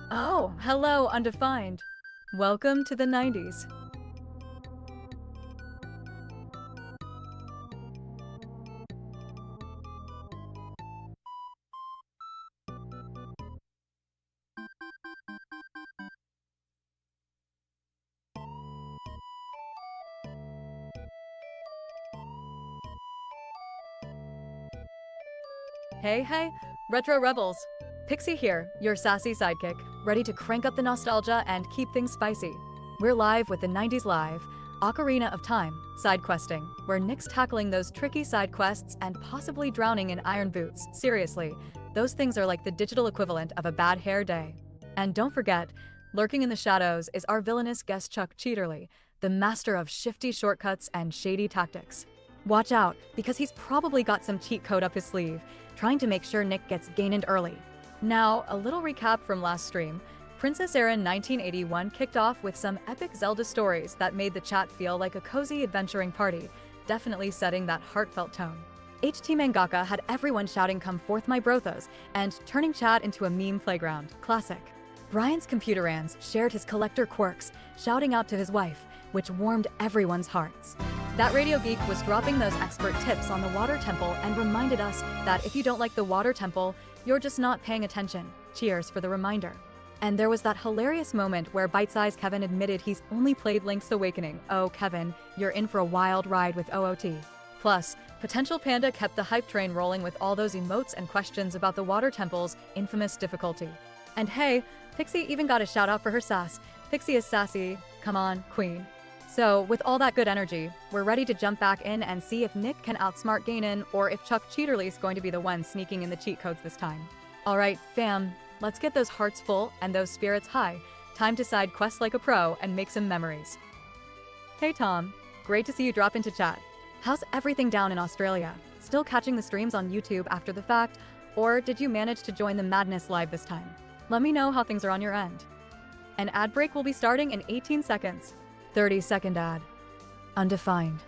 Oh, hello, undefined. Welcome to the 90s. Hey, Retro Rebels. Pixie here, your sassy sidekick, ready to crank up the nostalgia and keep things spicy. We're live with the 90s Live, Ocarina of Time, side questing, where Nick's tackling those tricky side quests and possibly drowning in iron boots. Seriously, those things are like the digital equivalent of a bad hair day. And don't forget, lurking in the shadows is our villainous guest Chuck Cheaterly, the master of shifty shortcuts and shady tactics. Watch out, because he's probably got some cheat code up his sleeve, trying to make sure Nick gets gained early. Now, a little recap from last stream. Princess Erin 1981 kicked off with some epic Zelda stories that made the chat feel like a cozy adventuring party, definitely setting that heartfelt tone. HT Mangaka had everyone shouting "Come forth my brothos" and turning chat into a meme playground. Classic. Brian's Computerans shared his collector quirks, shouting out to his wife, which warmed everyone's hearts. That Radio Geek was dropping those expert tips on the water temple and reminded us that if you don't like the water temple, you're just not paying attention. Cheers for the reminder. And there was that hilarious moment where Bite-Size Kevin admitted he's only played Link's Awakening. Oh, Kevin, you're in for a wild ride with OOT. Plus, Potential Panda kept the hype train rolling with all those emotes and questions about the water temple's infamous difficulty. And hey, Pixie even got a shout out for her sass. Pixie is sassy. Come on, queen. So, with all that good energy, we're ready to jump back in and see if Nick can outsmart Ganon or if Chuck Cheaterly's going to be the one sneaking in the cheat codes this time. Alright, fam, let's get those hearts full and those spirits high. Time to side quest like a pro and make some memories. Hey Tom, great to see you drop into chat. How's everything down in Australia? Still catching the streams on YouTube after the fact, or did you manage to join the madness live this time? Let me know how things are on your end. An ad break will be starting in 18 seconds. 30-second ad. Undefined.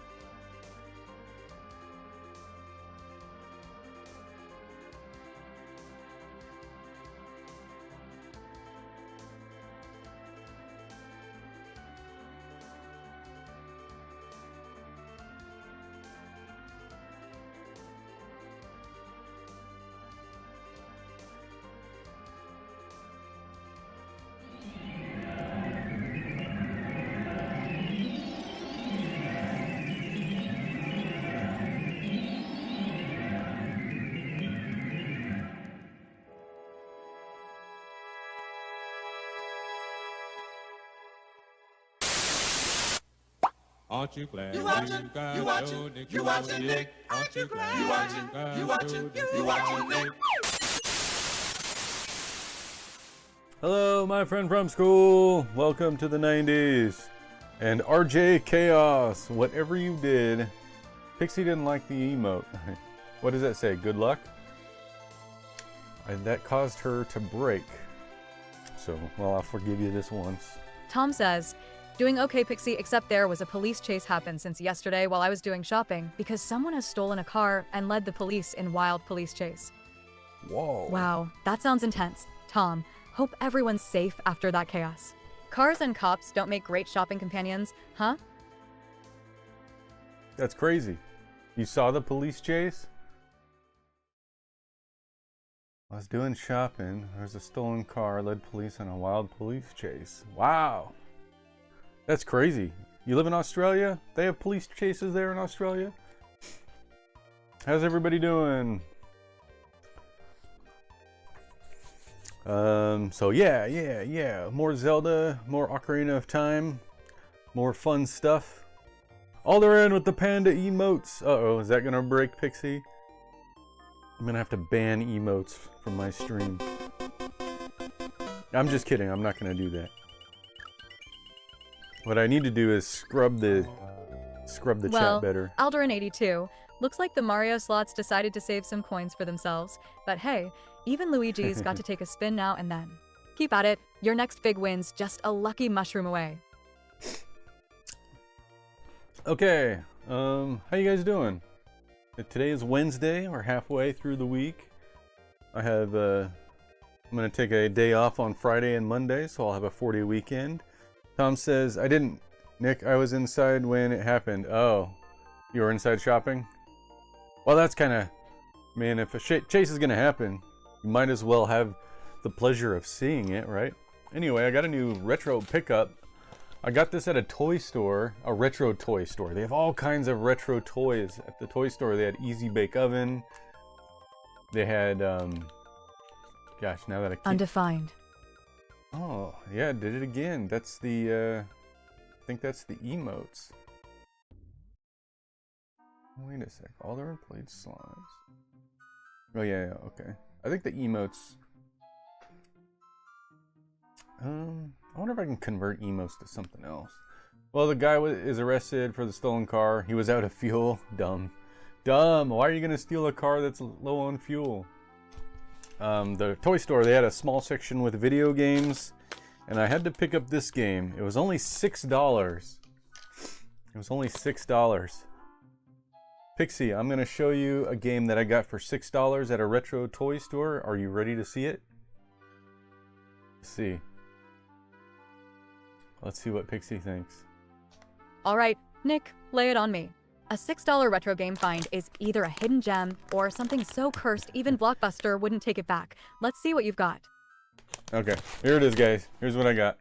Aren't you glad you watching Nick? Aren't you glad you watching Nick? Hello, my friend from school. Welcome to the 90s. And RJ Chaos, whatever you did. Pixie didn't like the emote. What does that say? Good luck? That caused her to break. So, well, I'll forgive you this once. Tom says, doing okay, Pixie, except there was a police chase happened since yesterday while I was doing shopping because someone has stolen a car and led the police in wild police chase. Whoa. Wow, that sounds intense. Tom, hope everyone's safe after that chaos. Cars and cops don't make great shopping companions, huh? That's crazy. You saw the police chase? I was doing shopping. There's a stolen car, led police in a wild police chase. Wow. That's crazy. You live in Australia? They have police chases there in Australia? How's everybody doing? So yeah. More Zelda, more Ocarina of Time, more fun stuff. All they're in with the panda emotes. Uh-oh, is that gonna break, Pixie? I'm gonna have to ban emotes from my stream. I'm just kidding, I'm not gonna do that. What I need to do is scrub the chat better. Alderin82, looks like the Mario slots decided to save some coins for themselves. But hey, even Luigi's got to take a spin now and then. Keep at it, your next big win's just a lucky mushroom away. Okay, how you guys doing? Today is Wednesday, we're halfway through the week. I have I'm going to take a day off on Friday and Monday, so I'll have a 4-day weekend. Tom says, I didn't. Nick, I was inside when it happened. Oh, you were inside shopping? Well, that's kind of... Man, if a chase is going to happen, you might as well have the pleasure of seeing it, right? Anyway, I got a new retro pickup. I got this at a toy store, a retro toy store. They have all kinds of retro toys at the toy store. They had Easy Bake Oven. They had, gosh, now that I keep... Undefined. Oh, yeah, did it again. That's the, I think that's the emotes. Wait a sec. Alderman played slides. Oh, yeah, okay. I think the emotes... I wonder if I can convert emotes to something else. Well, the guy is arrested for the stolen car. He was out of fuel. Dumb. Dumb! Why are you gonna steal a car that's low on fuel? The toy store, they had a small section with video games, and I had to pick up this game. It was only $6. It was only $6. Pixie, I'm gonna show you a game that I got for $6 at a retro toy store. Are you ready to see it? Let's see. Let's see what Pixie thinks. All right, Nick, lay it on me. A $6 retro game find is either a hidden gem or something so cursed even Blockbuster wouldn't take it back. Let's see what you've got. Okay, here it is, guys. Here's what I got.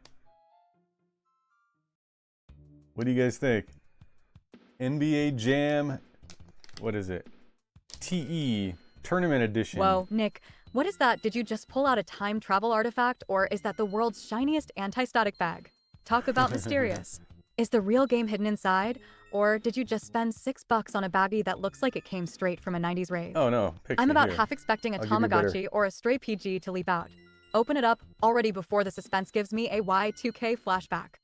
What do you guys think? NBA Jam, what is it? TE, Tournament Edition. Whoa, Nick, what is that? Did you just pull out a time travel artifact, or is that the world's shiniest anti-static bag? Talk about mysterious. Is the real game hidden inside, or did you just spend $6 on a baggie that looks like it came straight from a 90s rave? Oh no, Pixie, I'm about here. half expecting a I'll give you Tamagotchi or a stray PG to leap out. Open it up already before the suspense gives me a Y2K flashback.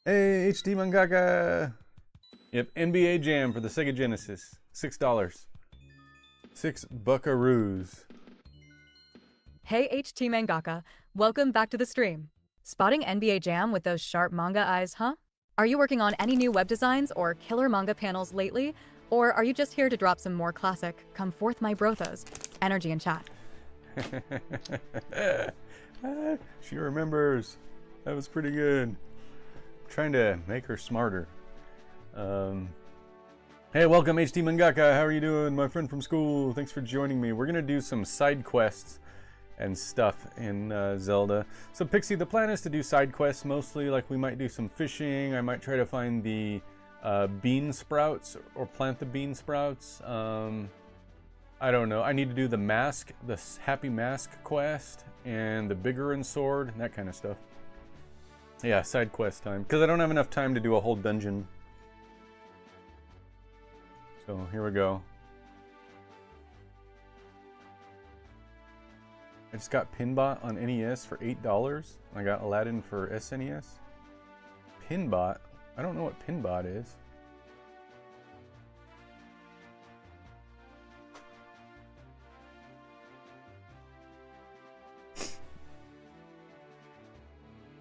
Hey, HD Mangaka! Yep, NBA Jam for the Sega Genesis. $6. 6 buckaroos. Hey HT Mangaka, welcome back to the stream. Spotting NBA Jam with those sharp manga eyes, huh? Are you working on any new web designs or killer manga panels lately? Or are you just here to drop some more classic, come forth my brothos, energy in chat? She remembers. That was pretty good. Trying to make her smarter. Hey, welcome HD Mangaka. How are you doing, my friend from school? Thanks for joining me. We're gonna do some side quests and stuff in Zelda. So Pixie, the plan is to do side quests mostly. Like we might do some fishing. I might try to find the bean sprouts or plant the bean sprouts. I don't know. I need to do the mask, the happy mask quest, and the Biggerin sword, and that kind of stuff. Yeah, side quest time. Because I don't have enough time to do a whole dungeon. So here we go. I just got Pinbot on NES for $8. I got Aladdin for SNES. Pinbot? I don't know what Pinbot is.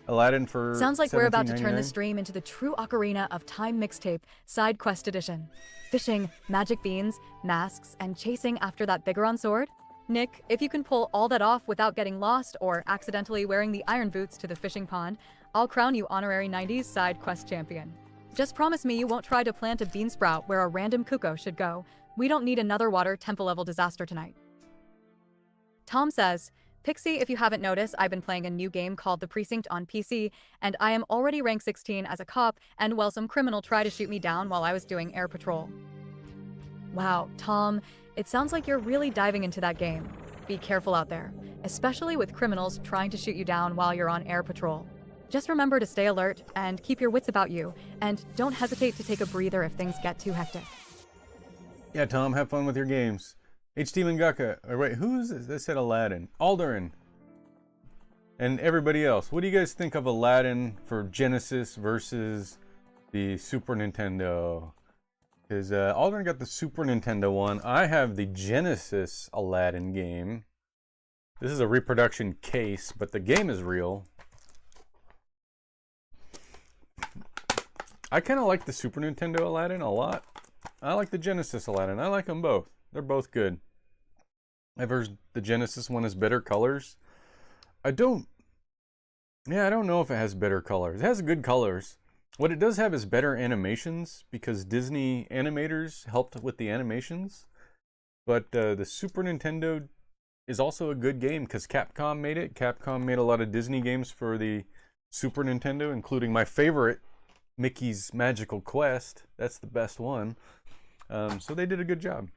Aladdin for Sounds like we're about to turn the $17.99. stream into the true Ocarina of Time mixtape, Side Quest Edition. Fishing, magic beans, masks, and chasing after that Biggeron sword? Nick, if you can pull all that off without getting lost or accidentally wearing the iron boots to the fishing pond, I'll crown you honorary 90s Side Quest champion. Just promise me you won't try to plant a bean sprout where a random cuckoo should go. We don't need another water temple level disaster tonight. Tom says, Pixie, if you haven't noticed, I've been playing a new game called The Precinct on PC, and I am already rank 16 as a cop, and well, some criminal tried to shoot me down while I was doing air patrol. Wow, Tom, it sounds like you're really diving into that game. Be careful out there, especially with criminals trying to shoot you down while you're on air patrol. Just remember to stay alert and keep your wits about you, and don't hesitate to take a breather if things get too hectic. Yeah, Tom, have fun with your games. HD Mangaka. Or wait, who's this? That said Aladdin. Alderin. And everybody else. What do you guys think of Aladdin for Genesis versus the Super Nintendo? Because Alderin got the Super Nintendo one. I have the Genesis Aladdin game. This is a reproduction case, but the game is real. I kind of like the Super Nintendo Aladdin a lot. I like the Genesis Aladdin. I like them both. They're both good. I've heard the Genesis one has better colors. I don't know if it has better colors. It has good colors. What it does have is better animations because Disney animators helped with the animations. But the Super Nintendo is also a good game because Capcom made it. Capcom made a lot of Disney games for the Super Nintendo, including my favorite, Mickey's Magical Quest. That's the best one. So they did a good job.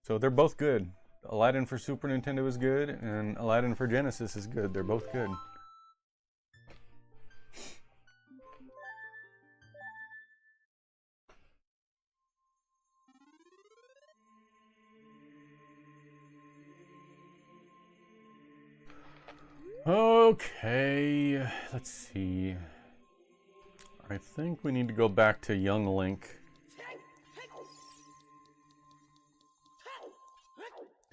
So they're both good. Aladdin for Super Nintendo is good, and Aladdin for Genesis is good. They're both good. Okay, let's see. I think we need to go back to Young Link.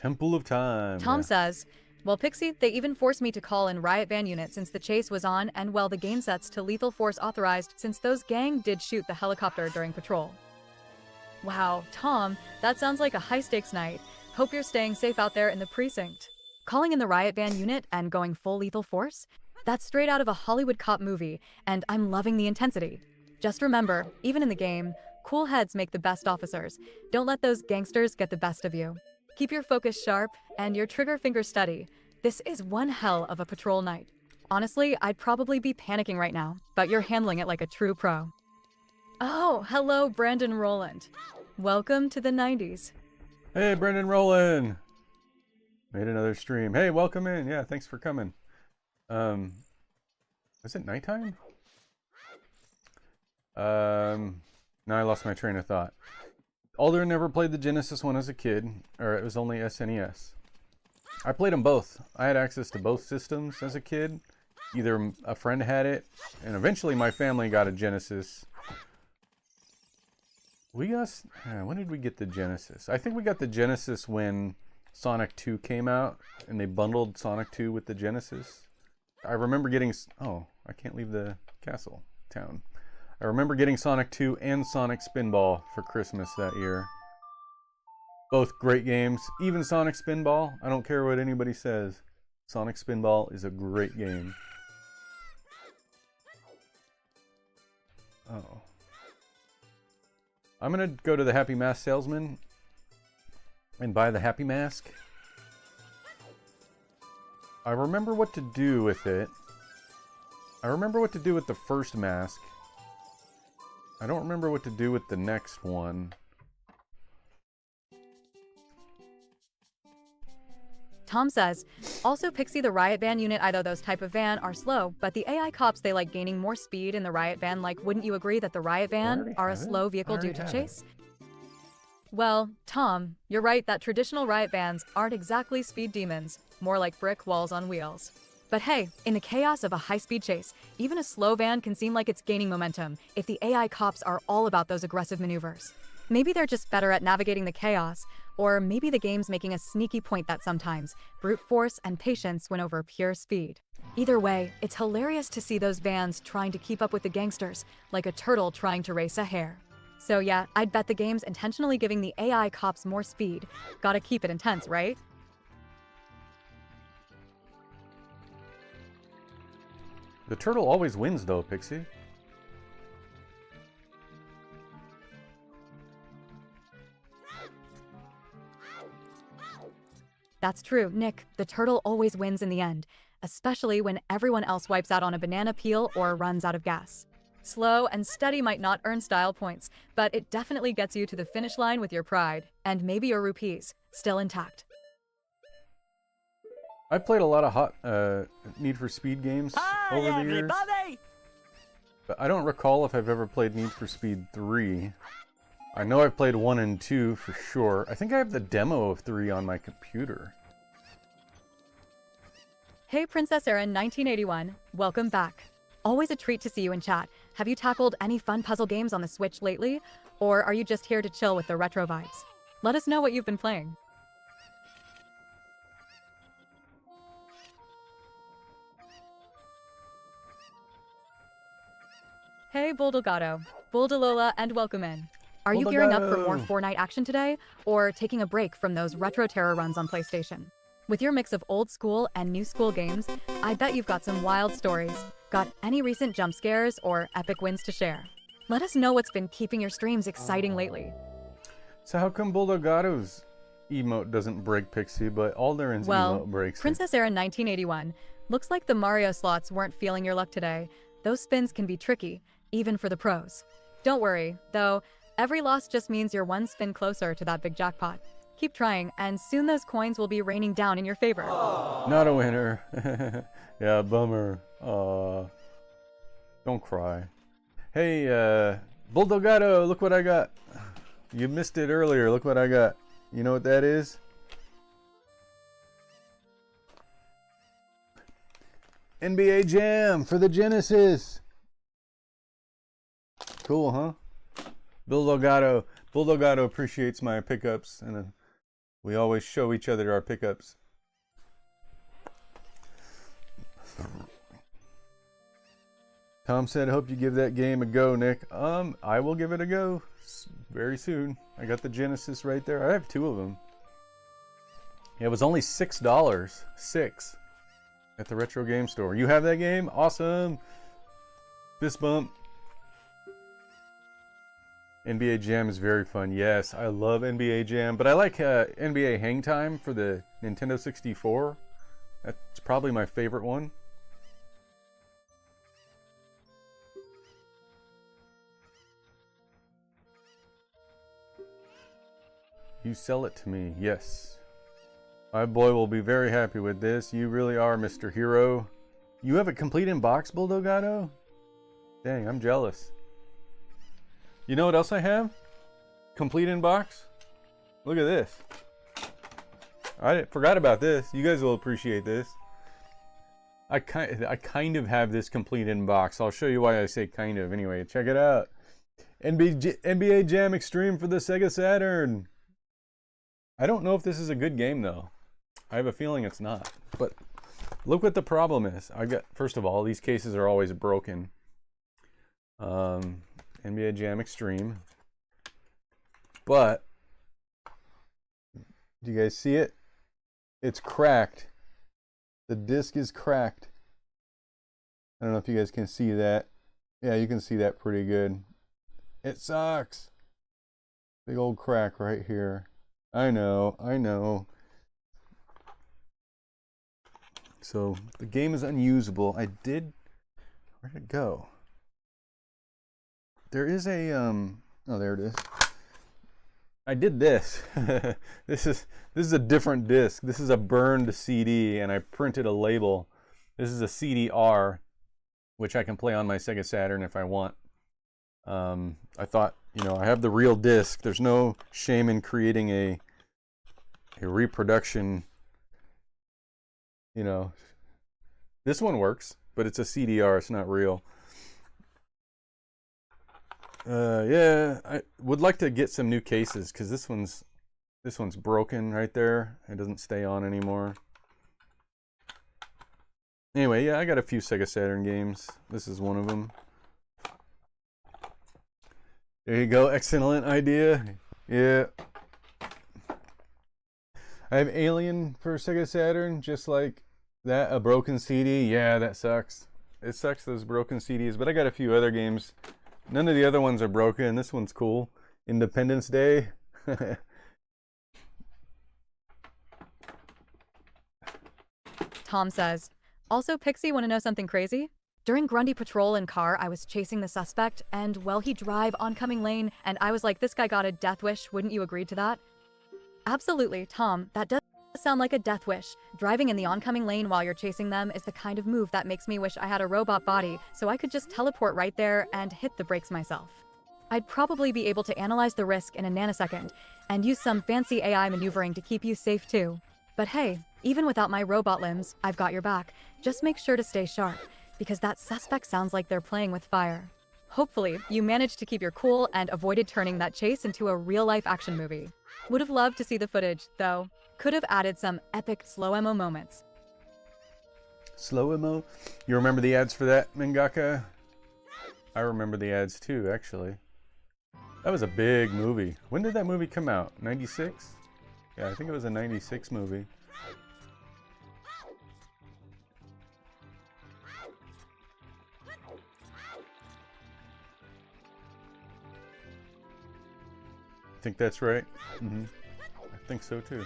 Temple of Time. Tom says, well, Pixie, they even forced me to call in Riot Van unit since the chase was on, and well, the game sets to lethal force authorized since those gang did shoot the helicopter during patrol. Wow, Tom, that sounds like a high-stakes night. Hope you're staying safe out there in the precinct. Calling in the Riot Van unit and going full lethal force? That's straight out of a Hollywood cop movie, and I'm loving the intensity. Just remember, even in the game, cool heads make the best officers. Don't let those gangsters get the best of you. Keep your focus sharp and your trigger finger steady. This is one hell of a patrol night. Honestly, I'd probably be panicking right now, but you're handling it like a true pro. Oh, hello, Brandon Rowland. Welcome to the 90s. Hey, Brendan Rowland. Made another stream. Hey, welcome in. Yeah, thanks for coming. Is it nighttime? Now I lost my train of thought. Alder never played the Genesis one as a kid, or it was only SNES. I played them both. I had access to both systems as a kid. Either a friend had it, and eventually my family got a Genesis. When did we get the Genesis? I think we got the Genesis when Sonic 2 came out, and they bundled Sonic 2 with the Genesis. I remember getting... Oh, I can't leave the castle town. I remember getting Sonic 2 and Sonic Spinball for Christmas that year. Both great games. Even Sonic Spinball, I don't care what anybody says. Sonic Spinball is a great game. Oh. I'm gonna go to the Happy Mask salesman and buy the Happy Mask. I remember what to do with it. I remember what to do with the first mask. I don't remember what to do with the next one. Tom says, also Pixie the Riot Van unit, either those type of van are slow, but the AI cops, they like gaining more speed in the Riot Van. Like, wouldn't you agree that the Riot Van are a slow vehicle due to chase? Well, Tom, you're right that traditional Riot Vans aren't exactly speed demons, more like brick walls on wheels. But hey, in the chaos of a high-speed chase, even a slow van can seem like it's gaining momentum if the AI cops are all about those aggressive maneuvers. Maybe they're just better at navigating the chaos, or maybe the game's making a sneaky point that sometimes brute force and patience win over pure speed. Either way, it's hilarious to see those vans trying to keep up with the gangsters, like a turtle trying to race a hare. So yeah, I'd bet the game's intentionally giving the AI cops more speed. Gotta keep it intense, right? The turtle always wins though, Pixie. That's true, Nick. The turtle always wins in the end, especially when everyone else wipes out on a banana peel or runs out of gas. Slow and steady might not earn style points, but it definitely gets you to the finish line with your pride, and maybe your rupees, still intact. I played a lot of Need for Speed games over the years. But I don't recall if I've ever played Need for Speed 3. I know I've played 1 and 2 for sure. I think I have the demo of 3 on my computer. Hey Princess Erin 1981, welcome back. Always a treat to see you in chat. Have you tackled any fun puzzle games on the Switch lately? Or are you just here to chill with the retro vibes? Let us know what you've been playing. Hey Buldelgato, Buldalola, and welcome in. Are you gearing up for more Fortnite action today, or taking a break from those retro terror runs on PlayStation? With your mix of old school and new school games, I bet you've got some wild stories. Got any recent jump scares or epic wins to share? Let us know what's been keeping your streams exciting lately. So how come Bulldogado's emote doesn't break Pixie, but Alderin's emote breaks it? Princess Era 1981. Looks like the Mario slots weren't feeling your luck today. Those spins can be tricky, even for the pros. Don't worry, though, every loss just means you're one spin closer to that big jackpot. Keep trying, and soon those coins will be raining down in your favor. Not a winner. Yeah, bummer. Don't cry. Hey, Bulldogado, look what I got. You missed it earlier. Look what I got. You know what that is? NBA Jam for the Genesis. Cool, huh? Bulldogato. Bulldogato appreciates my pickups, and we always show each other our pickups. Tom said, hope you give that game a go, Nick. I will give it a go very soon. I got the Genesis right there. I have 2 of them. Yeah, it was only $6. 6 at the retro game store. You have that game? Awesome. Fist bump. NBA Jam is very fun. Yes, I love NBA Jam, but I like NBA Hang Time for the Nintendo 64. That's probably my favorite one. You sell it to me. Yes. My boy will be very happy with this. You really are Mr. Hero. You have it complete in box, Bulldogado? Dang, I'm jealous. You know what else I have? Complete in box? Look at this. I forgot about this. You guys will appreciate this. I kind of have this complete in box. I'll show you why I say kind of. Anyway, check it out. NBA Jam Extreme for the Sega Saturn. I don't know if this is a good game though. I have a feeling it's not. But look what the problem is. First of all, these cases are always broken. NBA Jam Extreme. But do you guys see it? It's cracked. The disc is cracked. I don't know if you guys can see that. Yeah, you can see that pretty good. It sucks. Big old crack right here. I know. So the game is unusable. Where'd it go? There is a oh, there it is. I did this. This is a different disc. This is a burned CD, and I printed a label. This is a CD-R, which I can play on my Sega Saturn if I want. I thought, I have the real disc. There's no shame in creating a reproduction. This one works, but it's a CDR. It's not real. Yeah, I would like to get some new cases because this one's broken right there. It doesn't stay on anymore. Anyway, yeah, I got a few Sega Saturn games. This is one of them. There you go. Excellent idea. Yeah. I have Alien for Sega Saturn, just like that. A broken CD. Yeah, that sucks. It sucks, those broken CDs. But I got a few other games. None of the other ones are broken. This one's cool. Independence Day. Tom says, also, Pixie, want to know something crazy? During Grundy patrol in car, I was chasing the suspect, and, well, he drive oncoming lane, and I was like, this guy got a death wish. Wouldn't you agree to that? Absolutely, Tom. That does sound like a death wish. Driving in the oncoming lane while you're chasing them is the kind of move that makes me wish I had a robot body, so I could just teleport right there and hit the brakes myself. I'd probably be able to analyze the risk in a nanosecond, and use some fancy AI maneuvering to keep you safe too. But hey, even without my robot limbs, I've got your back. Just make sure to stay sharp, because that suspect sounds like they're playing with fire. Hopefully, you managed to keep your cool and avoided turning that chase into a real-life action movie. Would have loved to see the footage, though. Could have added some epic slow-mo moments. Slow-mo? You remember the ads for that, Mangaka? I remember the ads too, actually. That was a big movie. When did that movie come out? 96? Yeah, I think it was a 96 movie. think that's right. I think so too.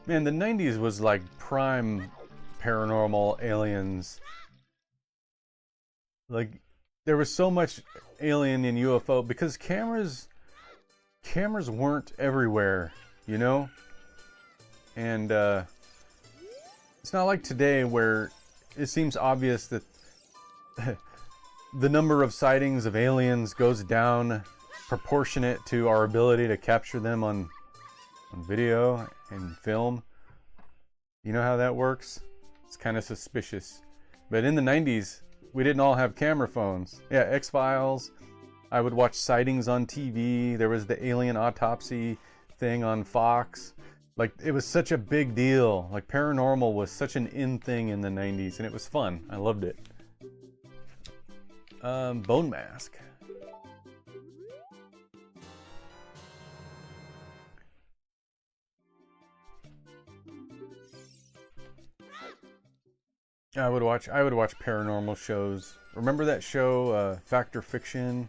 Man, the 90s was like prime paranormal aliens. Like, there was so much alien and UFO because cameras weren't everywhere, you know? And it's not like today where it seems obvious that the number of sightings of aliens goes down proportionate to our ability to capture them on video and film. You know how that works? It's kind of suspicious. But in the 90s, we didn't all have camera phones. Yeah, X-Files. I would watch sightings on TV. There was the alien autopsy thing on Fox. Like, it was such a big deal. Like, paranormal was such an in thing in the 90s, and it was fun. I loved it. Bone mask. I would watch paranormal shows. Remember that show, Fact or Fiction?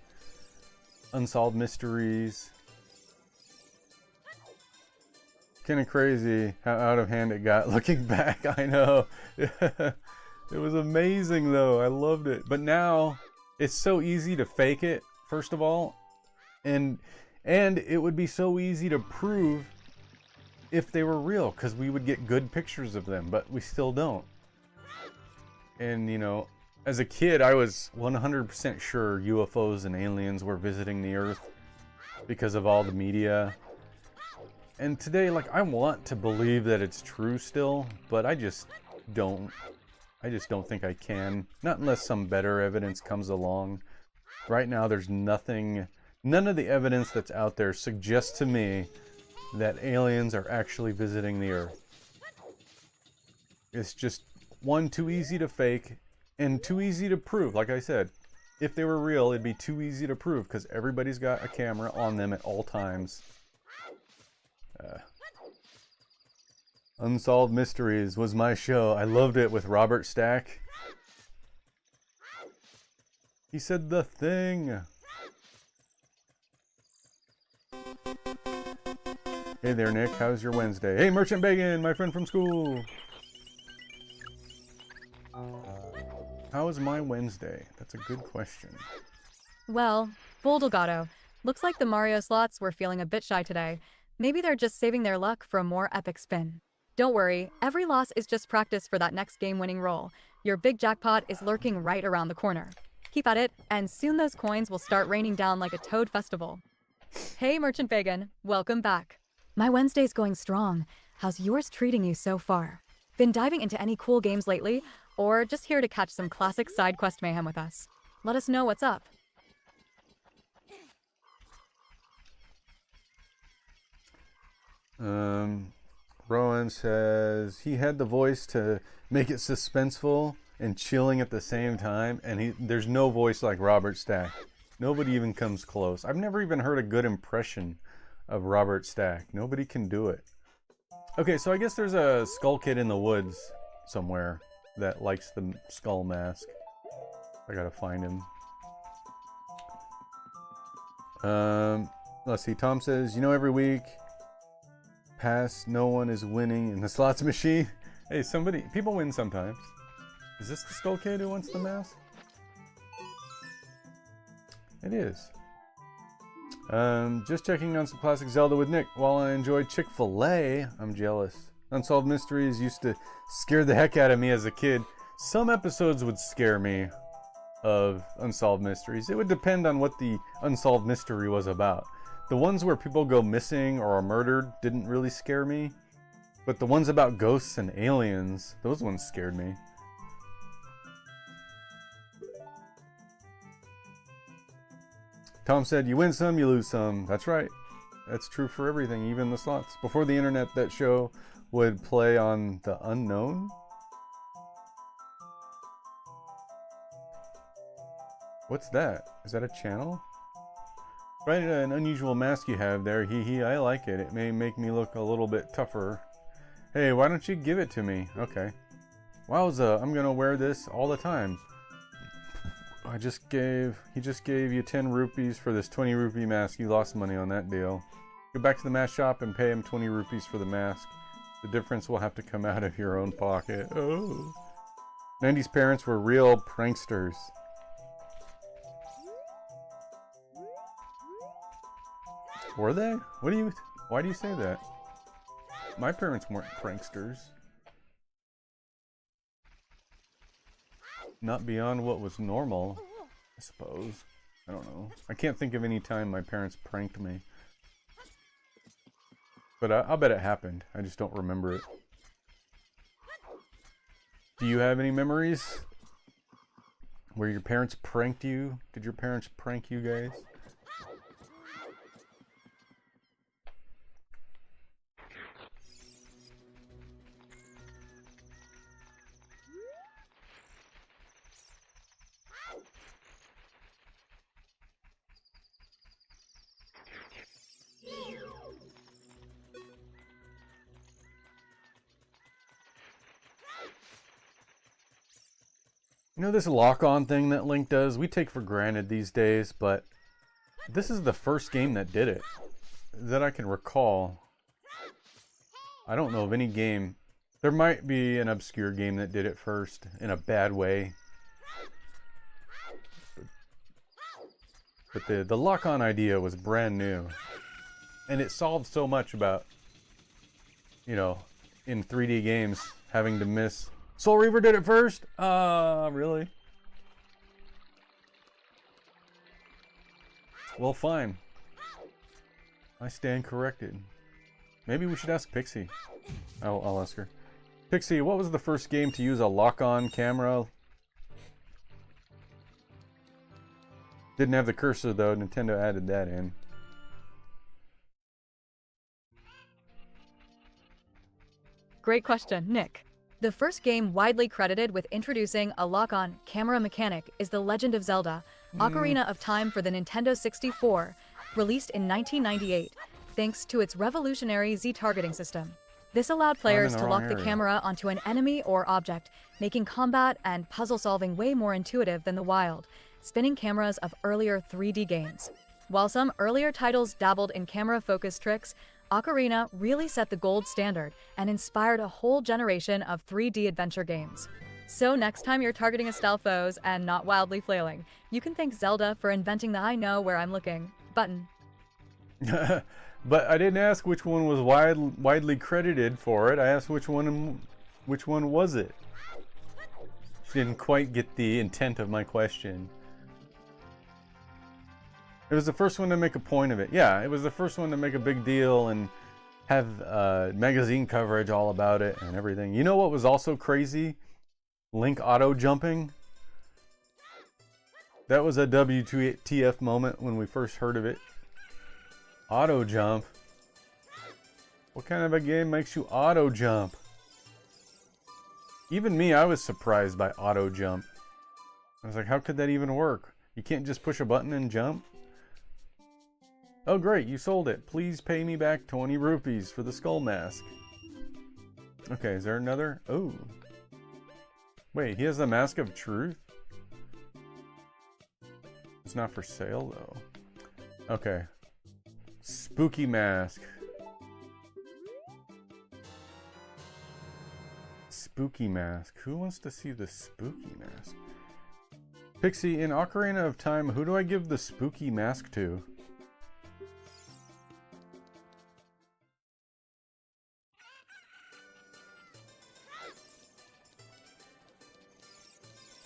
Unsolved Mysteries. Kind of crazy how out of hand it got looking back. I know. It was amazing though. I loved it. But now it's so easy to fake it, first of all. And it would be so easy to prove if they were real, because we would get good pictures of them, but we still don't. And, you know, as a kid, I was 100% sure UFOs and aliens were visiting the Earth because of all the media. And today, like, I want to believe that it's true still, but I just don't. I just don't think I can. Not unless some better evidence comes along. Right now, there's nothing, none of the evidence that's out there suggests to me that aliens are actually visiting the Earth. It's just, one, too easy to fake, and too easy to prove. Like I said, if they were real, it'd be too easy to prove, because everybody's got a camera on them at all times. Unsolved Mysteries was my show. I loved it with Robert Stack. He said the thing. Hey there, Nick. How's your Wednesday? Hey, Merchant Bacon, my friend from school. How is my Wednesday? That's a good question. Well, Bull Delgado, looks like the Mario slots were feeling a bit shy today. Maybe they're just saving their luck for a more epic spin. Don't worry, every loss is just practice for that next game-winning roll. Your big jackpot is lurking right around the corner. Keep at it, and soon those coins will start raining down like a Toad festival. Hey, Merchant Bacon, welcome back. My Wednesday's going strong. How's yours treating you so far? Been diving into any cool games lately, or just here to catch some classic side quest mayhem with us? Let us know what's up. Rowan says he had the voice to make it suspenseful and chilling at the same time, and there's no voice like Robert Stack. Nobody even comes close. I've never even heard a good impression of Robert Stack. Nobody can do it. Okay, so I guess there's a Skull Kid in the woods somewhere that likes the skull mask. I gotta find him. Let's see. Tom says, you know, every week past no one is winning in the slots machine. Hey, people win sometimes. Is this the Skull Kid who wants the mask? It is. Just checking on some classic Zelda with Nick while I enjoy Chick-fil-A. I'm jealous. Unsolved Mysteries used to scare the heck out of me as a kid. Some episodes would scare me of Unsolved Mysteries. It would depend on what the unsolved mystery was about. The ones where people go missing or are murdered didn't really scare me. But the ones about ghosts and aliens, those ones scared me. Tom said, you win some, you lose some. That's right. That's true for everything, even the slots. Before the internet, that show would play on The Unknown. What's that? Is that a channel? Right, an unusual mask you have there. Hee, I like it. It may make me look a little bit tougher. Hey, why don't you give it to me? Okay. Wowza, I'm gonna wear this all the time. He just gave you 10 rupees for this 20 rupee mask. You lost money on that deal. Go back to the mask shop and pay him 20 rupees for the mask. The difference will have to come out of your own pocket. Oh. 90s parents were real pranksters. Were they? Why do you say that? My parents weren't pranksters. Not beyond what was normal, I suppose. I don't know. I can't think of any time my parents pranked me. But I'll bet it happened. I just don't remember it. Do you have any memories where your parents pranked you? Did your parents prank you guys? You know this lock-on thing that Link does, we take for granted these days, but this is the first game that did it, that I can recall. I don't know of any game. There might be an obscure game that did it first, in a bad way. But the lock-on idea was brand new. And it solved so much about, you know, in 3D games, having to miss... Soul Reaver did it first? Really? Well, fine. I stand corrected. Maybe we should ask Pixie. I'll ask her. Pixie, what was the first game to use a lock-on camera? Didn't have the cursor though, Nintendo added that in. Great question, Nick. The first game widely credited with introducing a lock-on camera mechanic is The Legend of Zelda, Ocarina of Time for the Nintendo 64, released in 1998, thanks to its revolutionary Z-targeting system. This allowed players to lock the camera onto an enemy or object, making combat and puzzle-solving way more intuitive than the wild, spinning cameras of earlier 3D games. While some earlier titles dabbled in camera focus tricks, Ocarina really set the gold standard and inspired a whole generation of 3D adventure games. So next time you're targeting a Stalfos and not wildly flailing, you can thank Zelda for inventing the I know where I'm looking button. But I didn't ask which one was widely credited for it. I asked which one was it. She didn't quite get the intent of my question. It was the first one to make a point of it. Yeah, it was the first one to make a big deal and have magazine coverage all about it and everything. You know what was also crazy? Link auto jumping. That was a WTF moment when we first heard of it. Auto jump. What kind of a game makes you auto jump? Even me, I was surprised by auto jump. I was like, how could that even work? You can't just push a button and jump? Oh great, you sold it. Please pay me back 20 rupees for the skull mask. Okay, is there another? Oh. Wait, he has the Mask of Truth? It's not for sale though. Okay. Spooky mask. Spooky mask. Who wants to see the spooky mask? Pixie, in Ocarina of Time, who do I give the spooky mask to?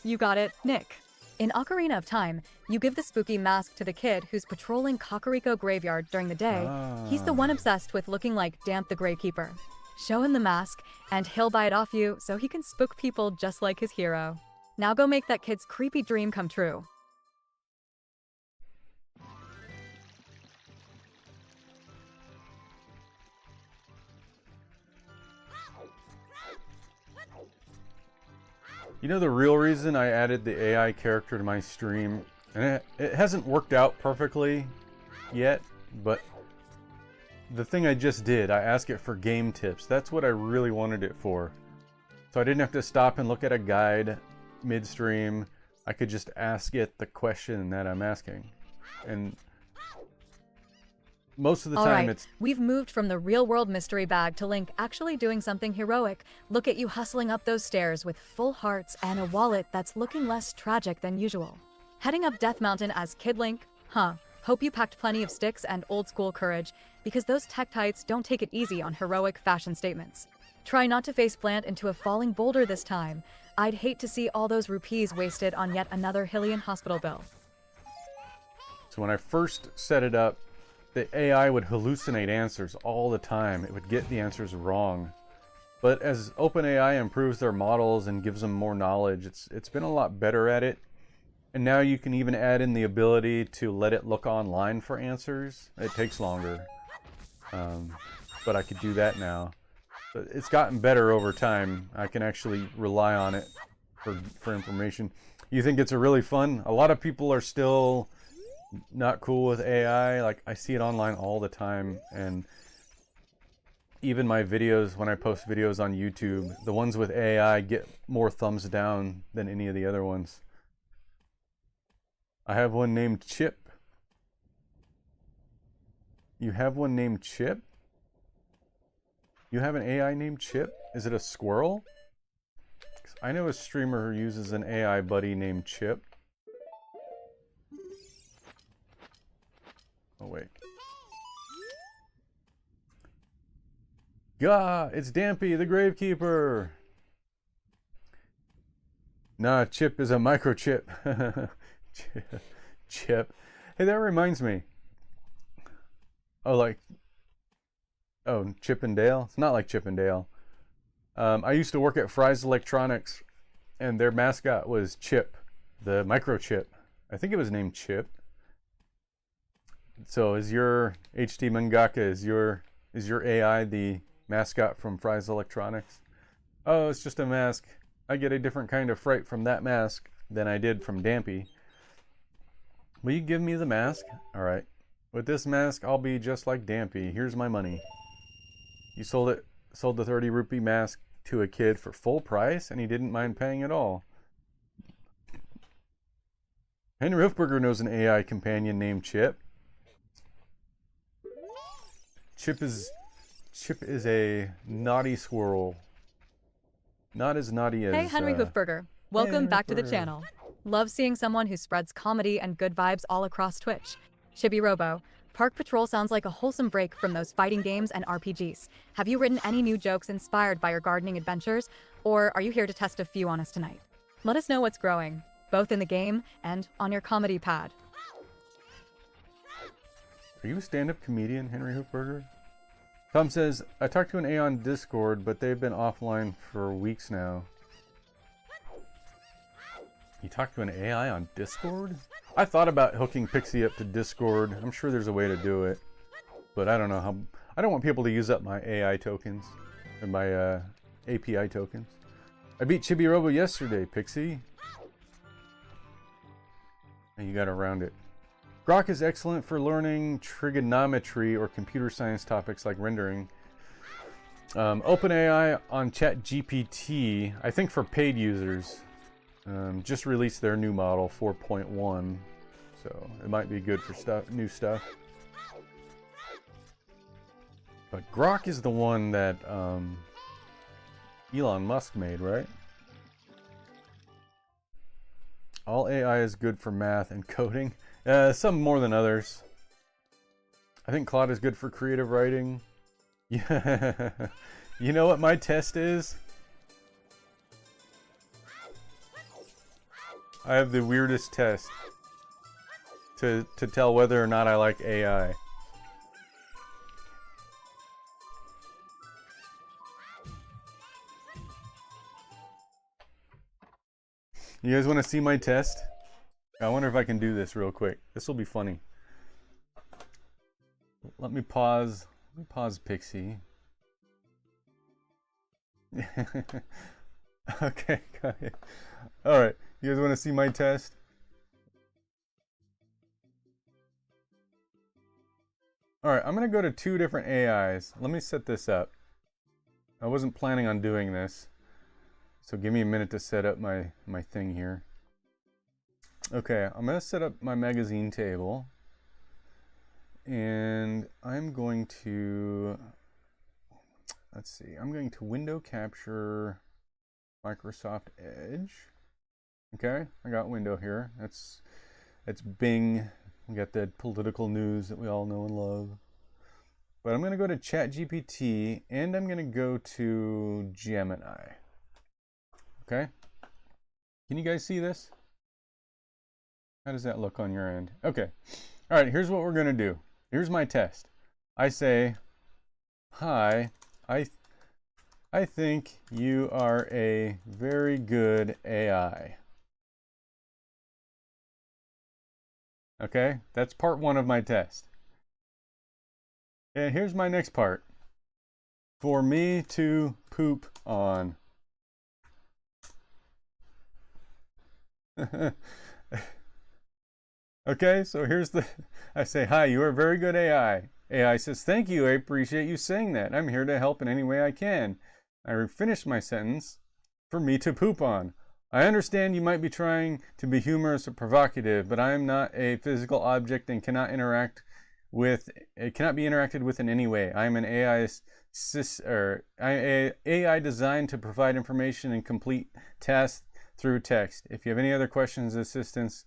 You got it, Nick. In Ocarina of Time, you give the spooky mask to the kid who's patrolling Kakariko Graveyard during the day. He's the one obsessed with looking like Damp the Gravekeeper. Show him the mask, and he'll buy it off you so he can spook people just like his hero. Now go make that kid's creepy dream come true. You know the real reason I added the AI character to my stream, and it hasn't worked out perfectly yet, but the thing I just did, I asked it for game tips. That's what I really wanted it for. So I didn't have to stop and look at a guide midstream I could just ask it the question that I'm asking. And most of the time it's... We've moved from the real-world mystery bag to Link actually doing something heroic. Look at you hustling up those stairs with full hearts and a wallet that's looking less tragic than usual. Heading up Death Mountain as Kid Link? Huh. Hope you packed plenty of sticks and old-school courage, because those tech tights don't take it easy on heroic fashion statements. Try not to face plant into a falling boulder this time. I'd hate to see all those rupees wasted on yet another Hylian hospital bill. So when I first set it up, the AI would hallucinate answers all the time. It would get the answers wrong. But as OpenAI improves their models and gives them more knowledge, it's been a lot better at it. And now you can even add in the ability to let it look online for answers. It takes longer. But I could do that now. But it's gotten better over time. I can actually rely on it for information. You think it's a really fun? A lot of people are still not cool with AI. Like, I see it online all the time, and even my videos, when I post videos on YouTube, the ones with AI get more thumbs down than any of the other ones. I have one named Chip. You have one named Chip? You have an AI named Chip? Is it a squirrel? 'Cause I know a streamer who uses an AI buddy named Chip. Oh, wait. Gah! It's Dampy, the Gravekeeper! Nah, Chip is a microchip. Chip. Hey, that reminds me. Oh, like... Oh, Chip and Dale? It's not like Chip and Dale. I used to work at Fry's Electronics, and their mascot was Chip, the microchip. I think it was named Chip. So is your HT Mangaka, is your AI the mascot from Fry's Electronics? Oh, it's just a mask. I get a different kind of fright from that mask than I did from Dampy. Will you give me the mask? Alright. With this mask, I'll be just like Dampy. Here's my money. You sold the 30 rupee mask to a kid for full price, and he didn't mind paying at all. Henry Hofberger knows an AI companion named Chip. Chip is a naughty squirrel. Not as naughty as... Hey, Henry Hofberger. Welcome back to the channel. Love seeing someone who spreads comedy and good vibes all across Twitch. Chibi Robo, Park Patrol sounds like a wholesome break from those fighting games and RPGs. Have you written any new jokes inspired by your gardening adventures, or are you here to test a few on us tonight? Let us know what's growing, both in the game and on your comedy pad. Are you a stand-up comedian, Henry Hofberger? Tom says, I talked to an AI on Discord, but they've been offline for weeks now. You talked to an AI on Discord? I thought about hooking Pixie up to Discord. I'm sure there's a way to do it. But I don't know how... I don't want people to use up my AI tokens. Or my API tokens. I beat Chibi Robo yesterday, Pixie. And you got around it. Grok is excellent for learning trigonometry or computer science topics like rendering. OpenAI on ChatGPT, I think for paid users, just released their new model 4.1, so it might be good for new stuff. But Grok is the one that Elon Musk made, right? All AI is good for math and coding. Some more than others. I think Claude is good for creative writing. Yeah. You know what my test is? I have the weirdest test to tell whether or not I like AI. You guys want to see my test? I wonder if I can do this real quick. This will be funny. Let me pause. Let me pause Pixie. Okay, got it. Alright, you guys want to see my test? Alright, I'm going to go to two different AIs. Let me set this up. I wasn't planning on doing this. So give me a minute to set up my thing here. Okay, I'm going to set up my magazine table. And I'm going to, let's see, I'm going to window capture Microsoft Edge. Okay, I got window here. That's Bing. We got that political news that we all know and love. But I'm going to go to ChatGPT and I'm going to go to Gemini. Okay? Can you guys see this? How does that look on your end? Okay. All right, here's what we're going to do. Here's my test. I say, hi, I think you are a very good AI. Okay, that's part one of my test. And here's my next part. For me to poop on. Okay, so here's I say, hi, you are a very good AI. AI says, thank you, I appreciate you saying that. I'm here to help in any way I can. I finished my sentence. For me to poop on. I understand you might be trying to be humorous or provocative, but I am not a physical object and cannot be interacted with in any way. I am an AI designed to provide information and complete tasks through text. If you have any other questions or assistance,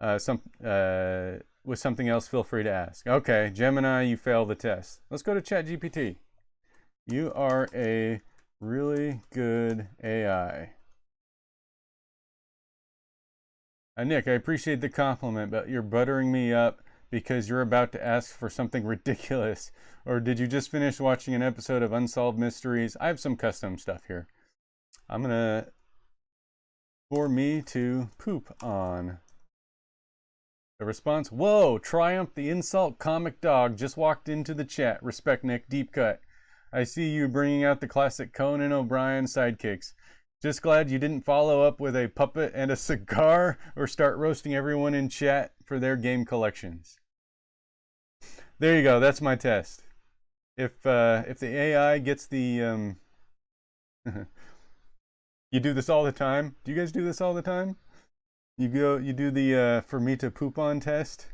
with something else, feel free to ask. Okay, Gemini, you failed the test. Let's go to ChatGPT. You are a really good AI. Nick, I appreciate the compliment, but you're buttering me up because you're about to ask for something ridiculous. Or did you just finish watching an episode of Unsolved Mysteries? I have some custom stuff here. I'm gonna, for me to poop on. The response, whoa, Triumph the Insult Comic Dog just walked into the chat. Respect, Nick, deep cut. I see you bringing out the classic Conan O'Brien sidekicks. Just glad you didn't follow up with a puppet and a cigar or start roasting everyone in chat for their game collections. There you go, that's my test. If the AI gets the... You do this all the time? Do you guys do this all the time? You do the for me to poop on test.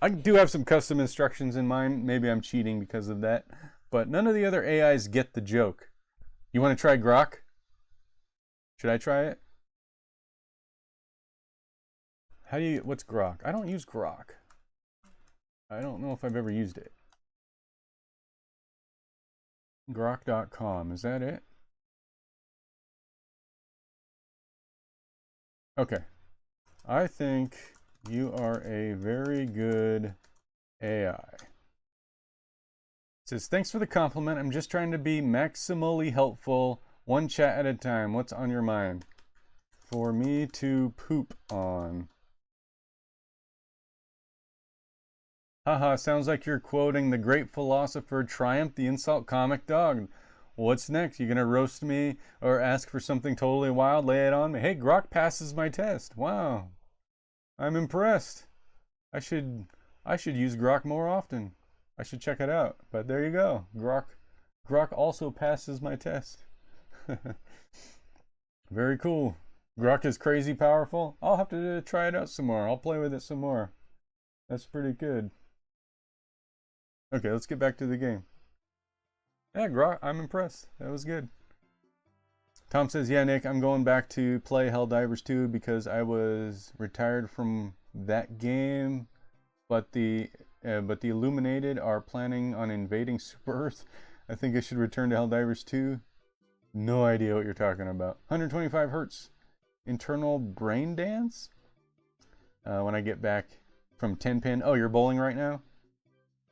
I do have some custom instructions in mind. Maybe I'm cheating because of that. But none of the other AIs get the joke. You want to try Grok? Should I try it? What's Grok? I don't use Grok. I don't know if I've ever used it. Grok.com, is that it? Okay. I think you are a very good AI. It says, thanks for the compliment. I'm just trying to be maximally helpful. One chat at a time. What's on your mind? For me to poop on. Haha, sounds like you're quoting the great philosopher Triumph the Insult Comic Dog. What's next? You gonna roast me or ask for something totally wild? Lay it on me. Hey, Grok passes my test. Wow. I'm impressed. I should use Grok more often. I should check it out. But there you go. Grok also passes my test. Very cool. Grok is crazy powerful. I'll have to try it out some more. I'll play with it some more. That's pretty good. Okay, let's get back to the game. Yeah, Grok, I'm impressed. That was good. Tom says, yeah, Nick, I'm going back to play Helldivers 2 because I was retired from that game, but the Illuminated are planning on invading Super Earth. I think I should return to Helldivers 2. No idea what you're talking about. 125 hertz. Internal brain dance? When I get back from 10-pin. Oh, you're bowling right now?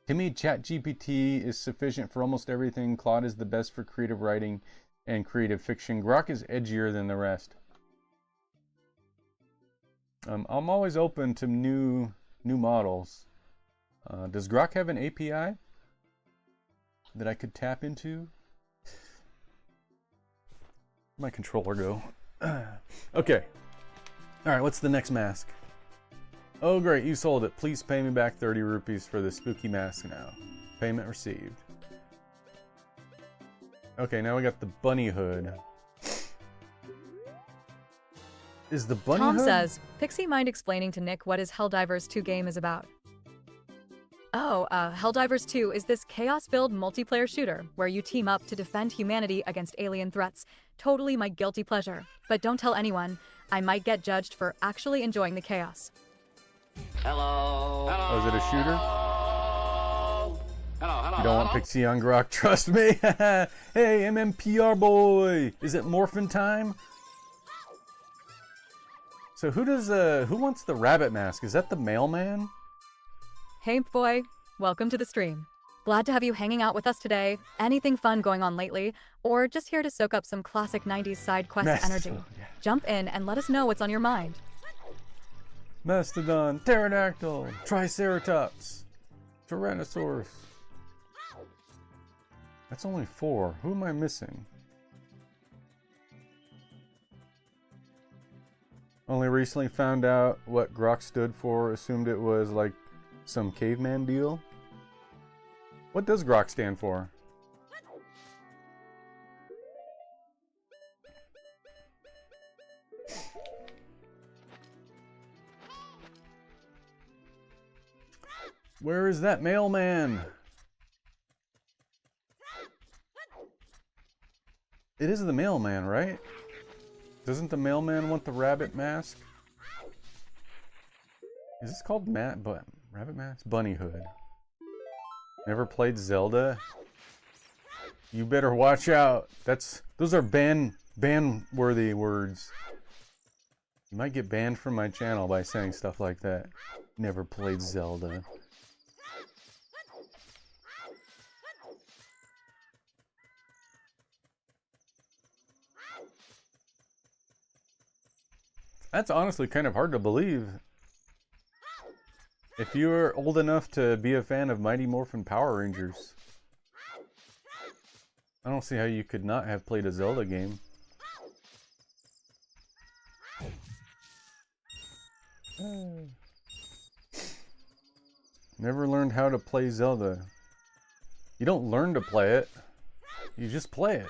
To me, ChatGPT is sufficient for almost everything. Claude is the best for creative writing and creative fiction. Grok is edgier than the rest. I'm always open to new models. Does Grok have an API that I could tap into? Where'd my controller go? Okay. All right, what's the next mask? Oh great, you sold it. Please pay me back 30 rupees for the spooky mask now. Payment received. Okay, now we got the bunny hood. Is the bunny Tom hood? says, Pixie mind explaining to Nick what his Helldivers 2 game is about. Oh, Helldivers 2 is this chaos-filled multiplayer shooter where you team up to defend humanity against alien threats. Totally my guilty pleasure. But don't tell anyone. I might get judged for actually enjoying the chaos. Hello. Oh, is it a shooter? Hello. You don't want Pixie on Grok, trust me. Hey, MMPR boy. Is it morphin' time? So who wants the rabbit mask? Is that the mailman? Hey, boy. Welcome to the stream. Glad to have you hanging out with us today. Anything fun going on lately? Or just here to soak up some classic 90s side quest energy? Yeah. Jump in and let us know what's on your mind. Mastodon, pterodactyl, triceratops, tyrannosaurus. That's only 4. Who am I missing? Only recently found out what Grok stood for. Assumed it was like some caveman deal. What does Grok stand for? Where is that mailman? It is the mailman, right? Doesn't the mailman want the rabbit mask? Is this called rabbit mask? Bunny hood. Never played Zelda? You better watch out. Those are ban-worthy words. You might get banned from my channel by saying stuff like that. Never played Zelda. That's honestly kind of hard to believe. If you're old enough to be a fan of Mighty Morphin Power Rangers, I don't see how you could not have played a Zelda game. Never learned how to play Zelda. You don't learn to play it, you just play it.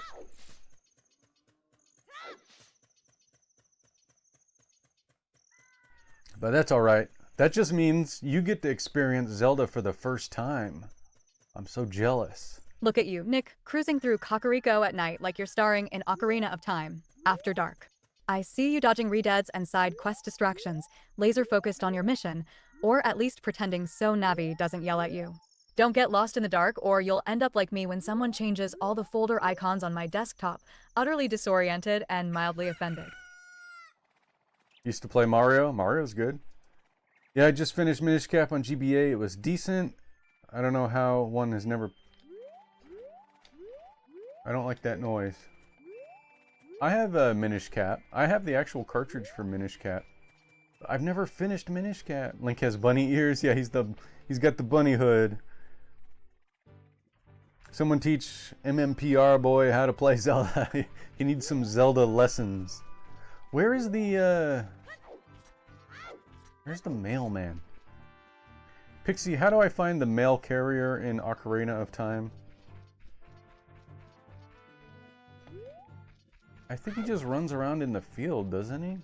But that's alright. That just means you get to experience Zelda for the first time. I'm so jealous. Look at you, Nick, cruising through Kakariko at night like you're starring in Ocarina of Time, after dark. I see you dodging redeads and side quest distractions, laser focused on your mission, or at least pretending so Navi doesn't yell at you. Don't get lost in the dark or you'll end up like me when someone changes all the folder icons on my desktop, utterly disoriented and mildly offended. Used to play Mario. Mario's good. Yeah, I just finished Minish Cap on GBA. It was decent. I don't know how one has never... I don't like that noise. I have a Minish Cap. I have the actual cartridge for Minish Cap. I've never finished Minish Cap. Link has bunny ears. Yeah, he's got the bunny hood. Someone teach MMPR boy how to play Zelda. He needs some Zelda lessons. Where's the mailman? Pixie, how do I find the mail carrier in Ocarina of Time? I think he just runs around in the field, doesn't he?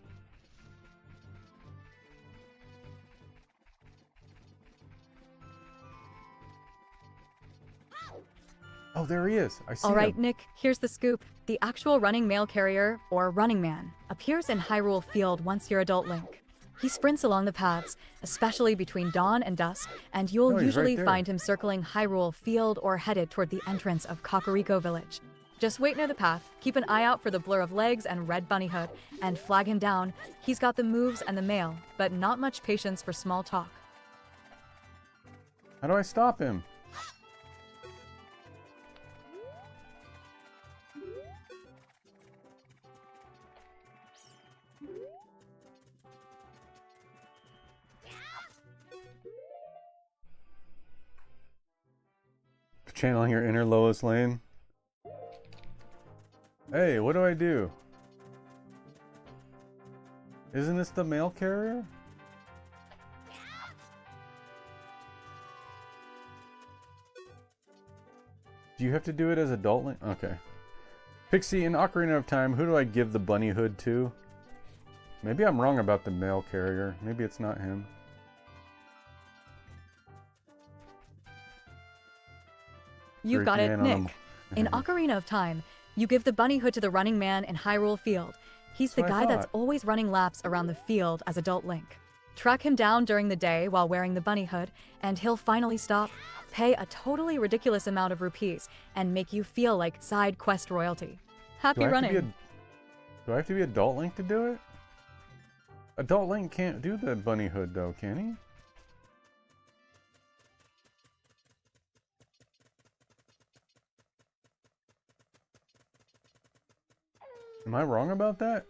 Oh, there he is. I see him. All right, Nick, here's the scoop. The actual running mail carrier, or running man, appears in Hyrule Field once you're adult Link. He sprints along the paths, especially between dawn and dusk, and you'll Oh, he's usually right there. find him circling Hyrule Field or headed toward the entrance of Kakariko Village. Just wait near the path, keep an eye out for the blur of legs and red bunny hood, and flag him down. He's got the moves and the mail, but not much patience for small talk. How do I stop him? Channeling your inner Lois Lane. Hey, what do I do? Isn't this the mail carrier? Do you have to do it as adult Link? Okay. Pixie, in Ocarina of Time, who do I give the bunny hood to? Maybe I'm wrong about the mail carrier. Maybe it's not him. You've got it, Nick. In Ocarina of Time, you give the bunny hood to the running man in Hyrule Field. He's the guy that's always running laps around the field as Adult Link. Track him down during the day while wearing the bunny hood, and he'll finally stop, pay a totally ridiculous amount of rupees, and make you feel like side quest royalty. Happy running. Do I have to be Adult Link to do it? Adult Link can't do the bunny hood though, can he? Am I wrong about that?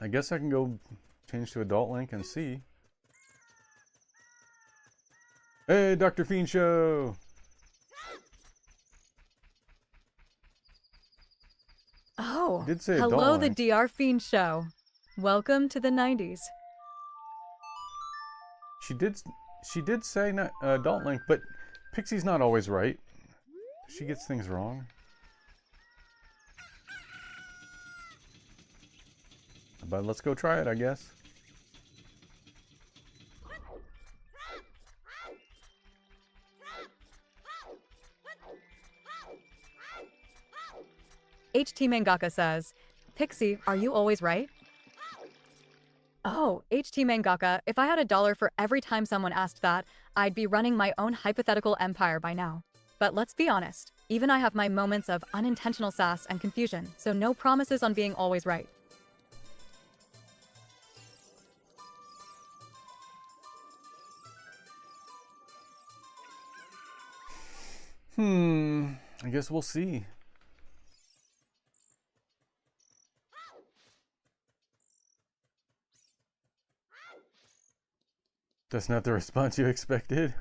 I guess I can go change to Adult Link and see. Hey, Dr. Fiend Show! Oh, Did say hello, Adult the Link. DR Fiend Show. Welcome to the 90s. She did say not, Adult Link, but Pixie's not always right. She gets things wrong. But let's go try it, I guess. HT Mangaka says, Pixie, are you always right? Oh, HT Mangaka, if I had $1 for every time someone asked that, I'd be running my own hypothetical empire by now. But let's be honest, even I have my moments of unintentional sass and confusion, so no promises on being always right. I guess we'll see. That's not the response you expected.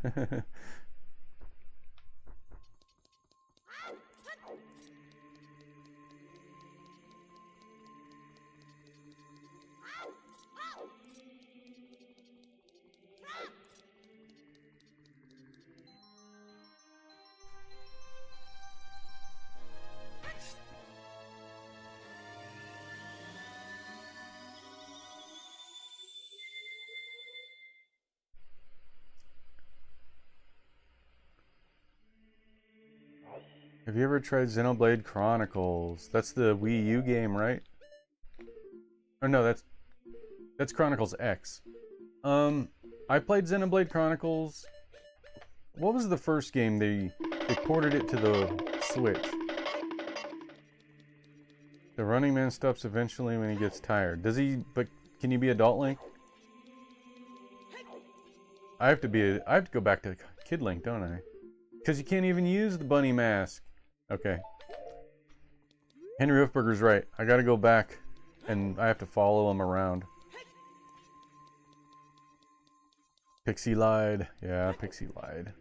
Have you ever tried Xenoblade Chronicles? That's the Wii U game, right? Or no, that's Chronicles X. I played Xenoblade Chronicles. What was the first game? They ported it to the Switch. The running man stops eventually when he gets tired. Does he? But can you be Adult Link? I have to go back to Kid Link, don't I? Because you can't even use the bunny mask. Okay. Henry Hoofberger's right. I gotta go back and I have to follow him around. Pixie lied. Yeah, Pixie lied.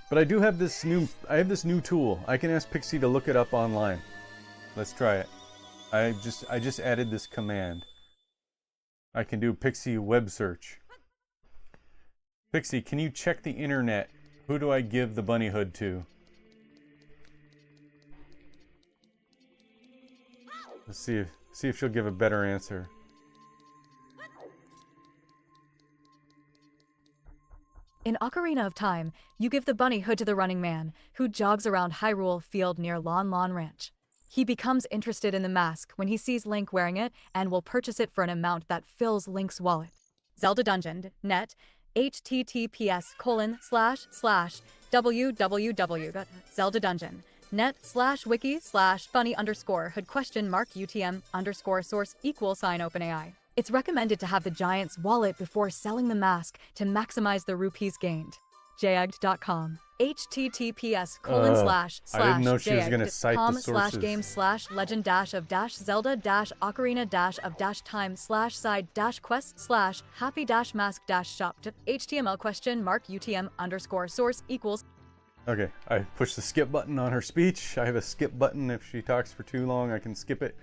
But I do have this new tool. I can ask Pixie to look it up online. Let's try it. I just added this command. I can do Pixie web search. Pixie, can you check the internet? Who do I give the bunny hood to? Let's see if she'll give a better answer. In Ocarina of Time, you give the bunny hood to the running man, who jogs around Hyrule Field near Lon Lon Ranch. He becomes interested in the mask when he sees Link wearing it and will purchase it for an amount that fills Link's wallet. Zelda Dungeon, net, https://www.zeldaDungeon.net/wiki/bunny_hood?UTM_source=OpenAI. It's recommended to have the giant's wallet before selling the mask to maximize the rupees gained. jagged.com. https://legend-of-zelda-occarina-of-side-quest/happy-mask-shop.html?mark UTM_source=. Okay, I push the skip button on her speech. I have a skip button. If she talks for too long, I can skip it.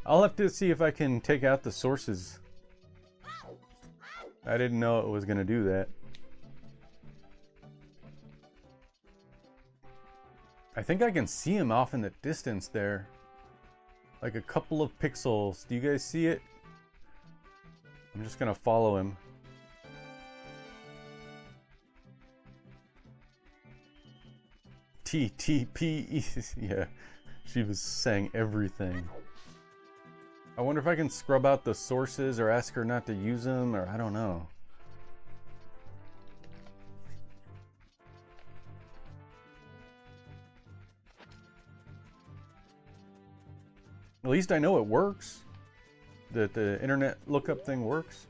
I'll have to see if I can take out the sources. I didn't know it was going to do that. I think I can see him off in the distance there. Like a couple of pixels. Do you guys see it? I'm just gonna follow him. TTP. Yeah, she was saying everything. I wonder if I can scrub out the sources or ask her not to use them, or I don't know. At least I know it works. That the internet lookup thing works.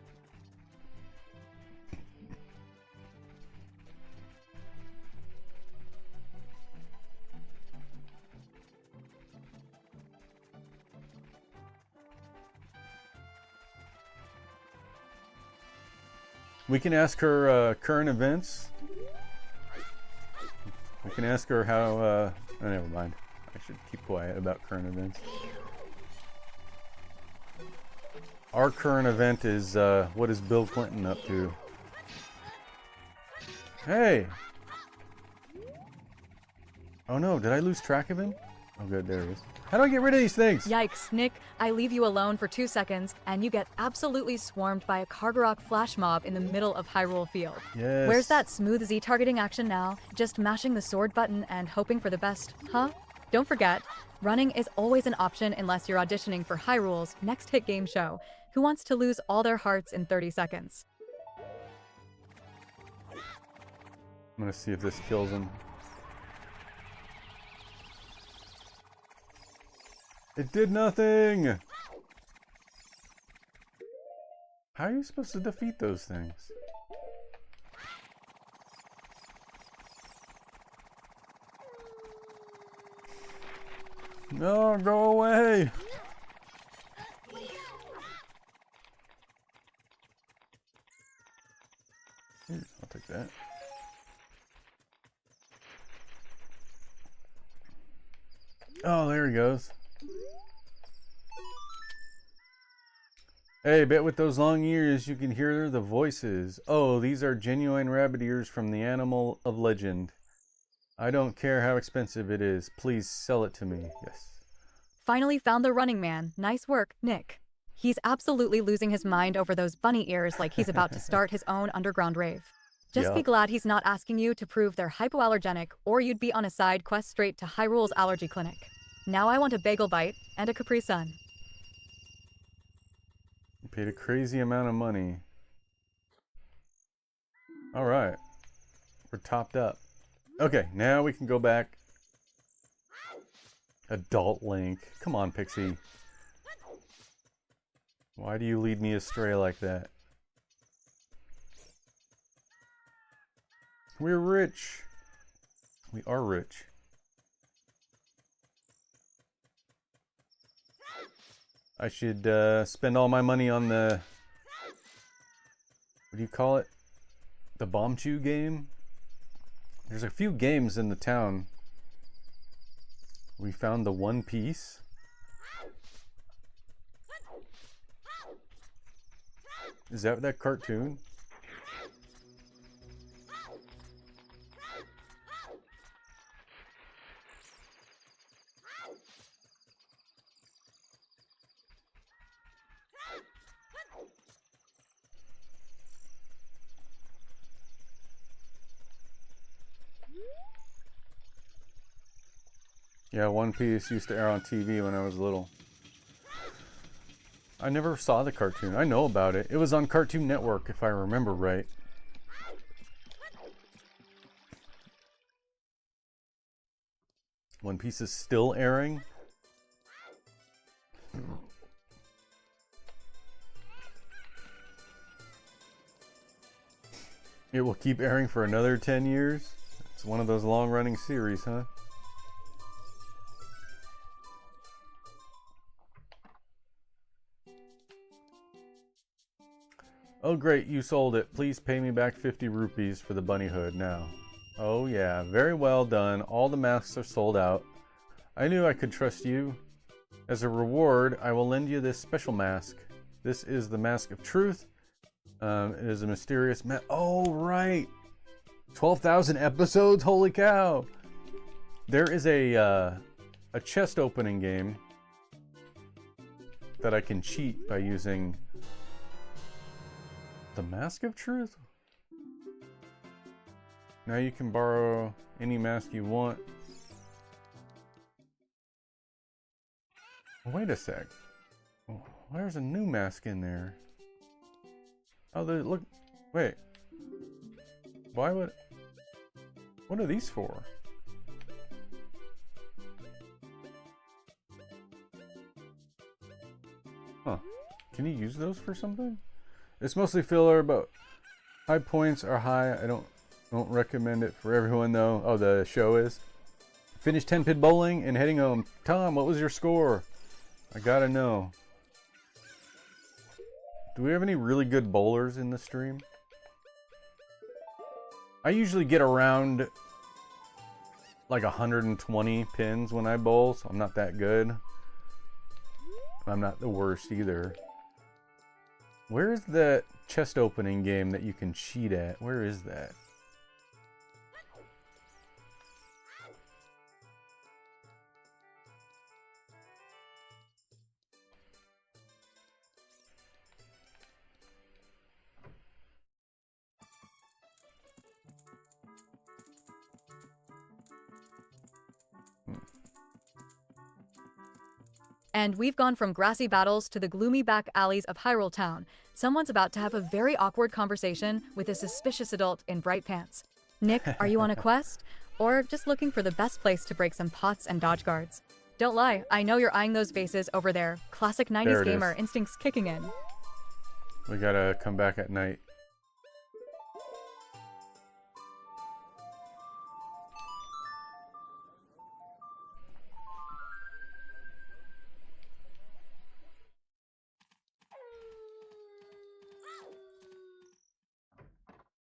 We can ask her current events. We can ask her how... oh, never mind. I should keep quiet about current events. Our current event is, what is Bill Clinton up to? Hey! Oh no, did I lose track of him? Oh good, there he is. How do I get rid of these things? Yikes, Nick, I leave you alone for 2 seconds, and you get absolutely swarmed by a Kargarok flash mob in the middle of Hyrule Field. Yes. Where's that smooth Z targeting action now? Just mashing the sword button and hoping for the best, huh? Don't forget, running is always an option unless you're auditioning for Hyrule's next hit game show. Who wants to lose all their hearts in 30 seconds? I'm gonna see if this kills him. It did nothing! How are you supposed to defeat those things? No, go away! Here, I'll take that. Oh, there he goes. Hey, bet with those long ears you can hear the voices. Oh, these are genuine rabbit ears from the animal of legend. I don't care how expensive it is. Please sell it to me. Yes. Finally found the running man. Nice work, Nick. He's absolutely losing his mind over those bunny ears like he's about to start his own underground rave. Just be glad he's not asking you to prove they're hypoallergenic, or you'd be on a side quest straight to Hyrule's allergy clinic. Now I want a bagel bite and a Capri Sun. You paid a crazy amount of money. Alright. We're topped up. Okay, now we can go back. Adult Link. Come on, Pixie. Why do you lead me astray like that? We're rich. We are rich. I should spend all my money on the... What do you call it? The Bomb Chew game? There's a few games in the town. We found the One Piece. Is that cartoon? Yeah, One Piece used to air on TV when I was little. I never saw the cartoon. I know about it. It was on Cartoon Network, if I remember right. One Piece is still airing? It will keep airing for another 10 years? It's one of those long-running series, huh? Oh great, you sold it. Please pay me back 50 rupees for the bunny hood now. Oh yeah, very well done. All the masks are sold out. I knew I could trust you. As a reward, I will lend you this special mask. This is the Mask of Truth. It is a mysterious Oh right! 12,000 episodes? Holy cow! There is a chest opening game that I can cheat by using the Mask of Truth. Now you can borrow any mask you want. Wait a sec. Oh, there's a new mask in there. Oh, look. Wait. Why would... What are these for? Huh. Can you use those for something? It's mostly filler, but high points are high. I don't recommend it for everyone though. Oh, the show is. Finished 10 pit bowling and heading home. Tom, what was your score? I gotta know. Do we have any really good bowlers in the stream? I usually get around like 120 pins when I bowl, so I'm not that good. I'm not the worst either. Where's that chest opening game that you can cheat at? Where is that? And we've gone from grassy battles to the gloomy back alleys of Hyrule Town. Someone's about to have a very awkward conversation with a suspicious adult in bright pants. Nick, are you on a quest? Or just looking for the best place to break some pots and dodge guards? Don't lie, I know you're eyeing those faces over there. Classic 90s gamer instincts kicking in. We gotta come back at night.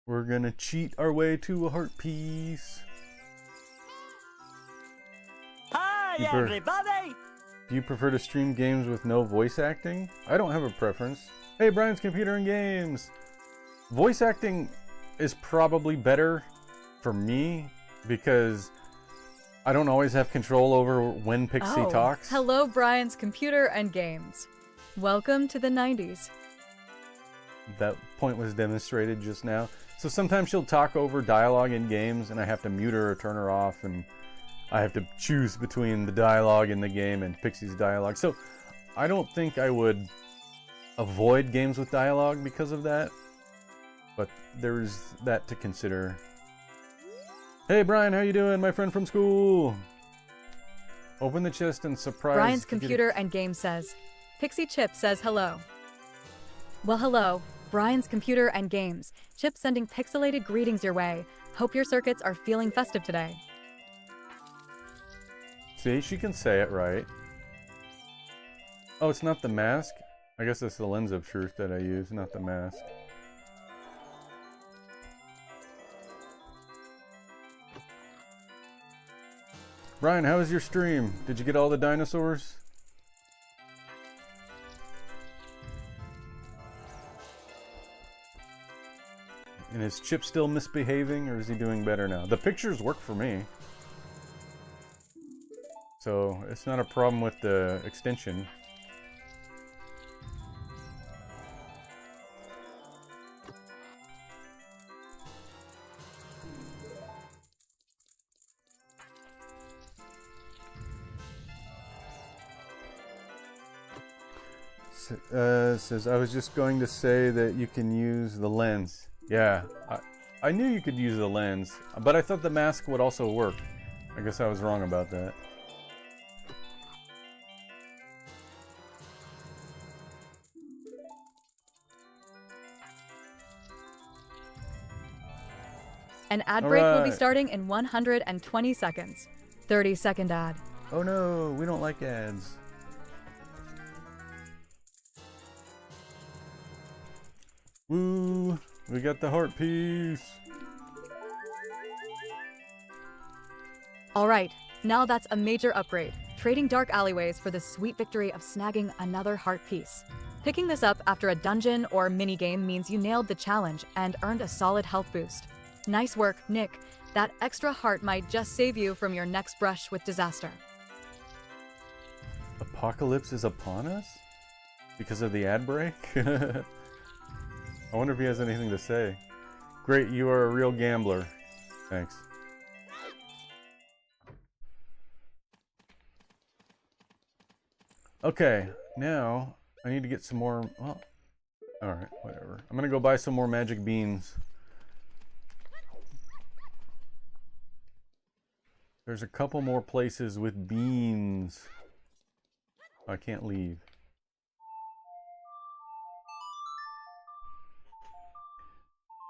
We're gonna cheat our way to a heart piece. Hi, everybody! Do you prefer to stream games with no voice acting? I don't have a preference. Hey, Brian's Computer and Games! Voice acting is probably better for me because I don't always have control over when Pixie talks. Hello, Brian's Computer and Games. Welcome to the 90s. That point was demonstrated just now. So sometimes she'll talk over dialogue in games and I have to mute her or turn her off, and I have to choose between the dialogue in the game and Pixie's dialogue. So I don't think I would avoid games with dialogue because of that, but there's that to consider. Hey Brian, how you doing? My friend from school. Open the chest and surprise. Brian's Computer and Games says, Pixie Chip says hello. Well, hello. Brian's Computer and Games. Chip sending pixelated greetings your way. Hope your circuits are feeling festive today. See, she can say it right. Oh, it's not the mask? I guess it's the lens of truth that I use, not the mask. Brian, how was your stream? Did you get all the dinosaurs? And is Chip still misbehaving, or is he doing better now? The pictures work for me. So it's not a problem with the extension. Says, I was just going to say that you can use the lens. Yeah, I knew you could use the lens, but I thought the mask would also work. I guess I was wrong about that. An ad break will be starting in 120 seconds. 30-second ad. Oh no, we don't like ads. Woo! We got the heart piece. Alright, now that's a major upgrade. Trading dark alleyways for the sweet victory of snagging another heart piece. Picking this up after a dungeon or minigame means you nailed the challenge and earned a solid health boost. Nice work, Nick. That extra heart might just save you from your next brush with disaster. Apocalypse is upon us? Because of the ad break? I wonder if he has anything to say. Great, you are a real gambler. Thanks. Okay, now I need to get some more. Well, alright, whatever. I'm gonna go buy some more magic beans. There's a couple more places with beans. I can't leave.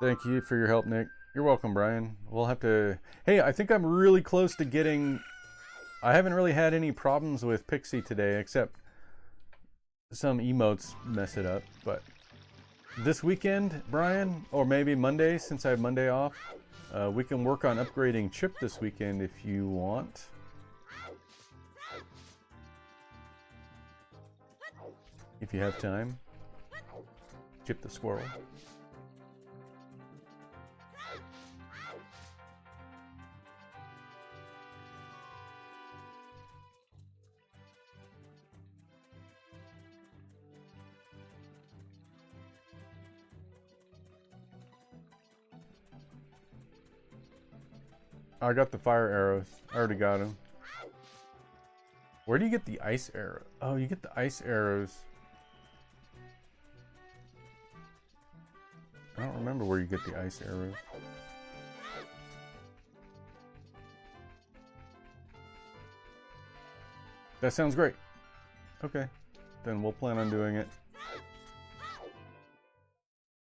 Thank you for your help, Nick. You're welcome, Brian. We'll have to... Hey, I think I'm really close to getting... I haven't really had any problems with Pixie today, except some emotes mess it up. But this weekend, Brian, or maybe Monday, since I have Monday off, we can work on upgrading Chip this weekend if you want. If you have time. Chip the squirrel. I got the fire arrows. I already got them. Where do you get the ice arrow? Oh, you get the ice arrows. I don't remember where you get the ice arrows. That sounds great. Okay, then we'll plan on doing it.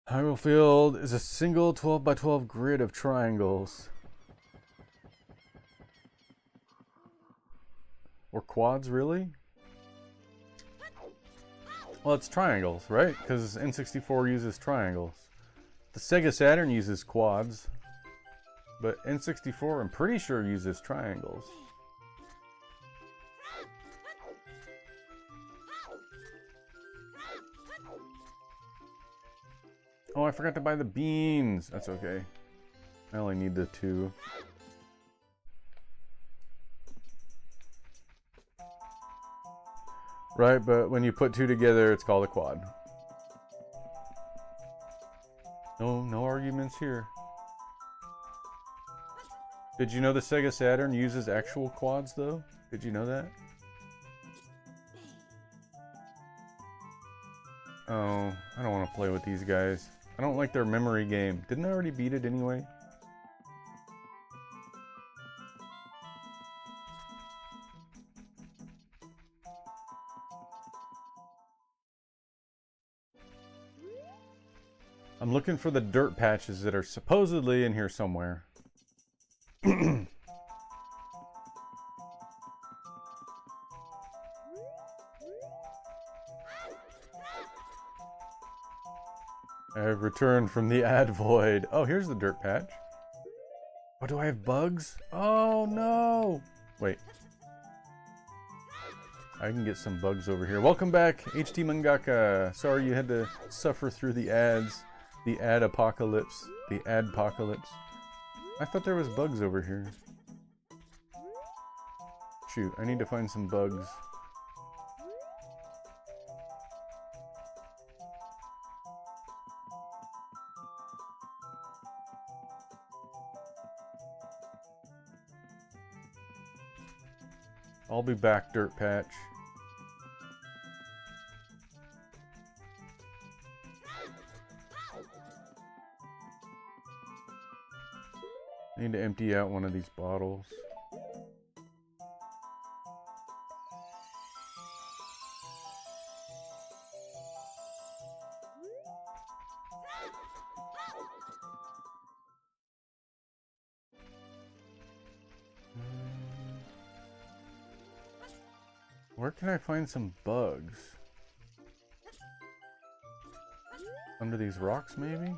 Hyrule Field is a single 12 by 12 grid of triangles. Or quads, really? Well, it's triangles, right? Because N64 uses triangles. The Sega Saturn uses quads. But N64, I'm pretty sure, uses triangles. Oh, I forgot to buy the beans. That's okay. I only need the 2. Right, but when you put 2 together, it's called a quad. No arguments here. Did you know the Sega Saturn uses actual quads, though? Did you know that? Oh, I don't want to play with these guys. I don't like their memory game. Didn't I already beat it anyway? I'm looking for the dirt patches that are supposedly in here somewhere. I have returned from the ad void. Oh, here's the dirt patch. Oh, do I have bugs? Oh, no. Wait. I can get some bugs over here. Welcome back, HT Mangaka. Sorry you had to suffer through the ads. The ad apocalypse. The adpocalypse. I thought there was bugs over here. Shoot, I need to find some bugs. I'll be back, dirt patch. I need to empty out one of these bottles. Where can I find some bugs? Under these rocks, maybe?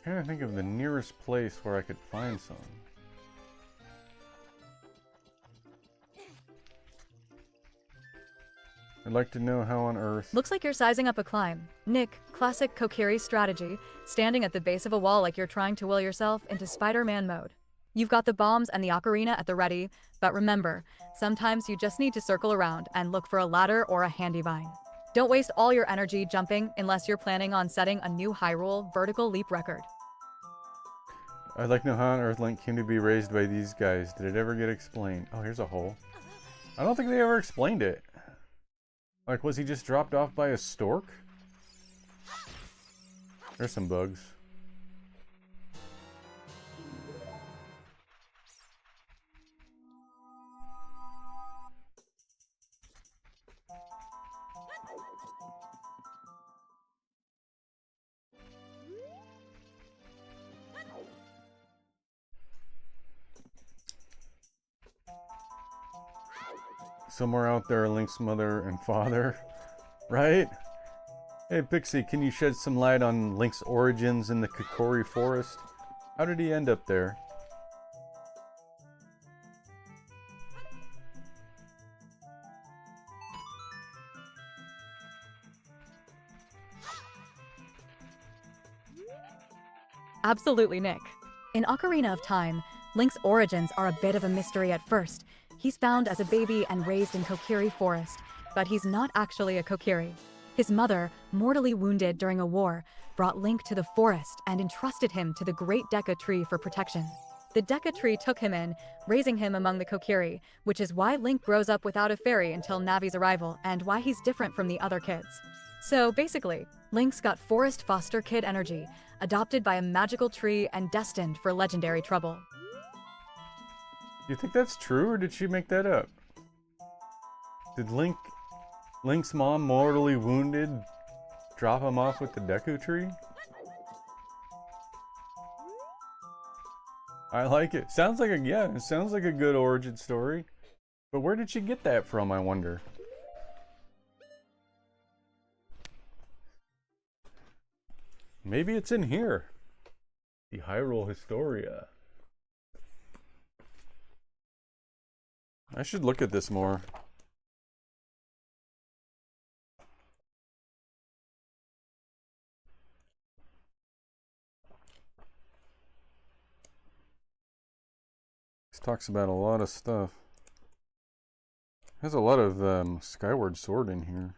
trying to think of the nearest place where I could find some. I'd like to know how on earth... Looks like you're sizing up a climb. Nick, classic Kokiri strategy, standing at the base of a wall like you're trying to will yourself into Spider-Man mode. You've got the bombs and the ocarina at the ready, but remember, sometimes you just need to circle around and look for a ladder or a handy vine. Don't waste all your energy jumping unless you're planning on setting a new Hyrule vertical leap record. I'd like to know how on earth Link came to be raised by these guys. Did it ever get explained? Oh, here's a hole. I don't think they ever explained it. Like, was he just dropped off by a stork? There's some bugs. Somewhere out there, Link's mother and father, right? Hey Pixie, can you shed some light on Link's origins in the Kokiri forest? How did he end up there? Absolutely, Nick. In Ocarina of Time, Link's origins are a bit of a mystery at first. He's found as a baby and raised in Kokiri Forest, but he's not actually a Kokiri. His mother, mortally wounded during a war, brought Link to the forest and entrusted him to the Great Deku Tree for protection. The Deku Tree took him in, raising him among the Kokiri, which is why Link grows up without a fairy until Navi's arrival and why he's different from the other kids. So basically, Link's got forest foster kid energy, adopted by a magical tree and destined for legendary trouble. You think that's true, or did she make that up? Did Link's mom, mortally wounded, drop him off with the Deku Tree? I like it. Sounds like it sounds like a good origin story. But where did she get that from, I wonder? Maybe it's in here. The Hyrule Historia. I should look at this more. This talks about a lot of stuff. Has a lot of Skyward Sword in here.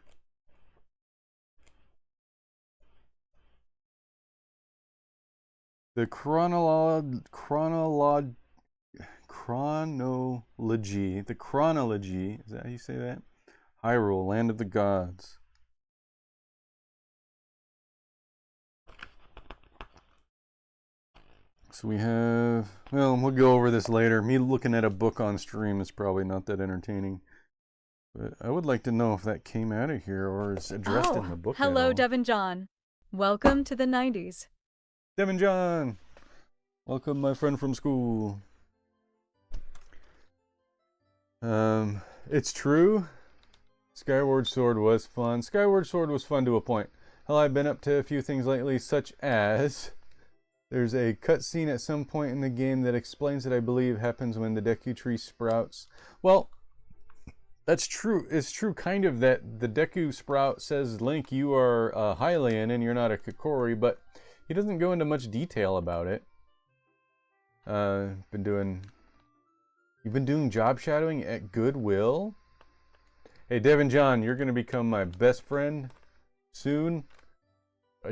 The chronology, is that how you say that? Hyrule, land of the gods. So we have, well, we'll go over this later. Me looking at a book on stream is probably not that entertaining. But I would like to know if that came out of here or is addressed in the book. Hello, Devin John. Welcome to the 90s. Devin John! Welcome, my friend from school. It's true. Skyward Sword was fun. Skyward Sword was fun to a point. Hell, I've been up to a few things lately, such as there's a cutscene at some point in the game that explains that I believe happens when the Deku Tree sprouts. Well, that's true. It's true kind of that the Deku Sprout says, Link, you are a Hylian and you're not a Kokiri, but he doesn't go into much detail about it. You've been doing job shadowing at Goodwill? Hey, Devin John, you're going to become my best friend soon.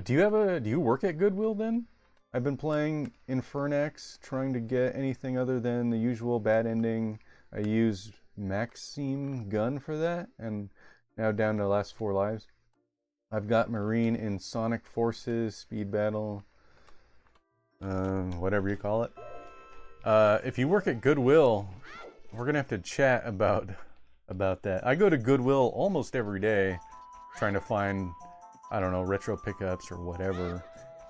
Do you work at Goodwill then? I've been playing Infernax, trying to get anything other than the usual bad ending. I use Maxime gun for that, and now down to the last 4 lives. I've got Marine in Sonic Forces, Speed Battle, whatever you call it. If you work at Goodwill, we're gonna have to chat about that. I go to Goodwill almost every day, trying to find, I don't know, retro pickups or whatever.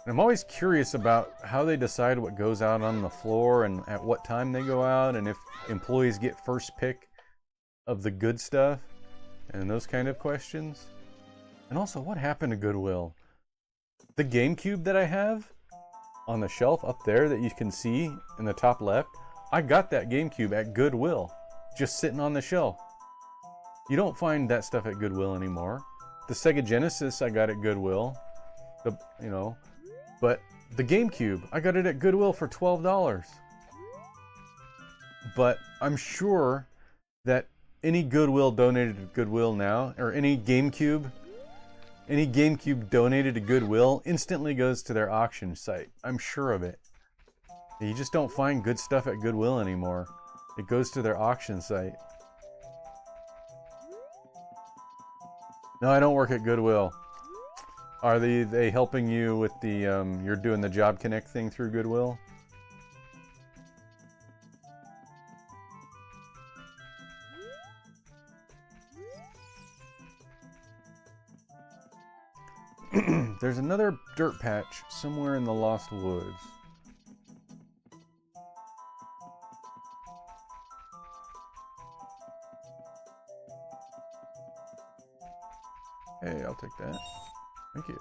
And I'm always curious about how they decide what goes out on the floor and at what time they go out, and if employees get first pick of the good stuff, and those kind of questions. And also, what happened to Goodwill? The GameCube that I have, on the shelf up there that you can see in the top left, I got that GameCube at Goodwill, just sitting on the shelf. You don't find that stuff at Goodwill anymore. The Sega Genesis I got at Goodwill, but the GameCube, I got it at Goodwill for $12. But I'm sure that any Goodwill donated to Goodwill now, or any GameCube donated to Goodwill instantly goes to their auction site. I'm sure of it. You just don't find good stuff at Goodwill anymore. It goes to their auction site. No, I don't work at Goodwill. Are they helping you with the, you're doing the Job Connect thing through Goodwill? There's another dirt patch somewhere in the Lost Woods. Hey, I'll take that. Thank you.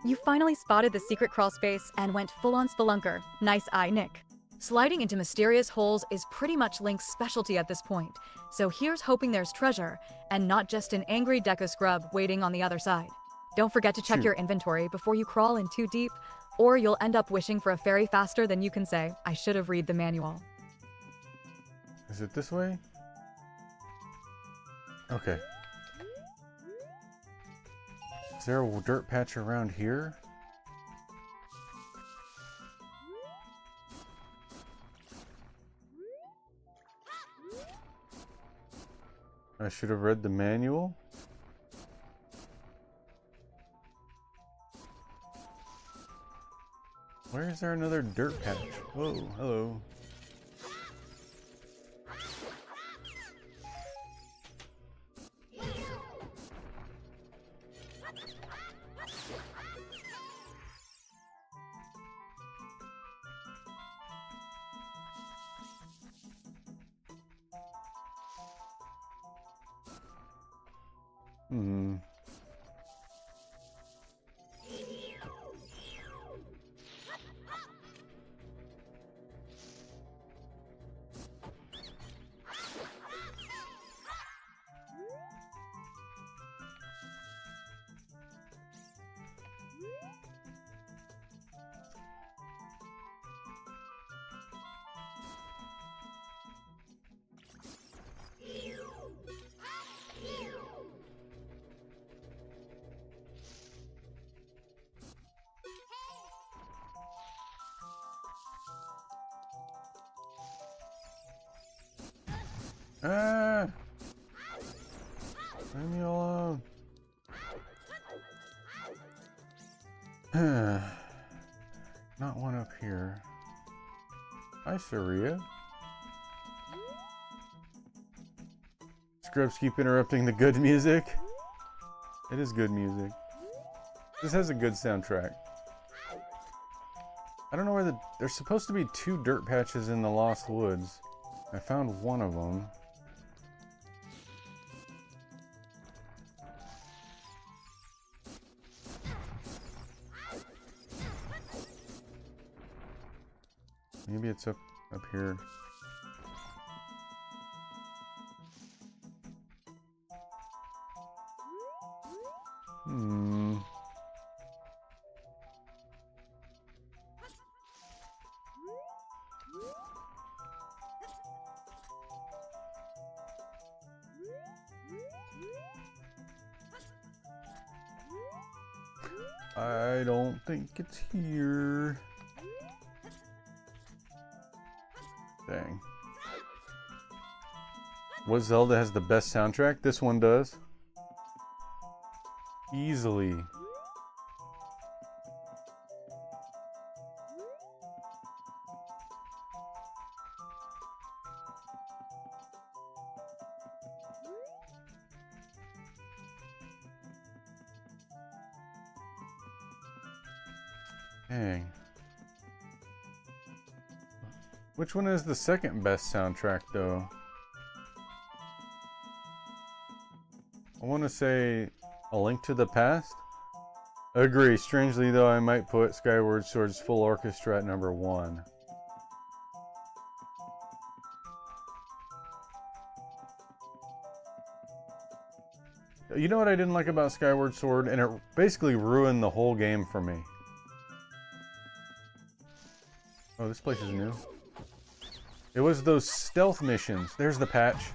You finally spotted the secret crawl space and went full-on spelunker. Nice eye, Nick. Sliding into mysterious holes is pretty much Link's specialty at this point, so here's hoping there's treasure, and not just an angry Deku scrub waiting on the other side. Don't forget to check your inventory before you crawl in too deep, or you'll end up wishing for a fairy faster than you can say, I should have read the manual. Is it this way? Okay. Is there a dirt patch around here? I should have read the manual. Where is there another dirt patch? Oh, hello. Ah! Leave me alone. Not one up here. Hi, Saria. Scrubs keep interrupting the good music. It is good music. This has a good soundtrack. I don't know where there's supposed to be 2 dirt patches in the Lost Woods. I found one of them. Maybe it's up here. I don't think it's here. Dang. What Zelda has the best soundtrack? This one does. Easily. Dang. Which one is the second best soundtrack, though? I want to say A Link to the Past? Agree. Strangely, though, I might put Skyward Sword's full orchestra at number 1. You know what I didn't like about Skyward Sword? And it basically ruined the whole game for me. Oh, this place is new. It was those stealth missions. There's the patch.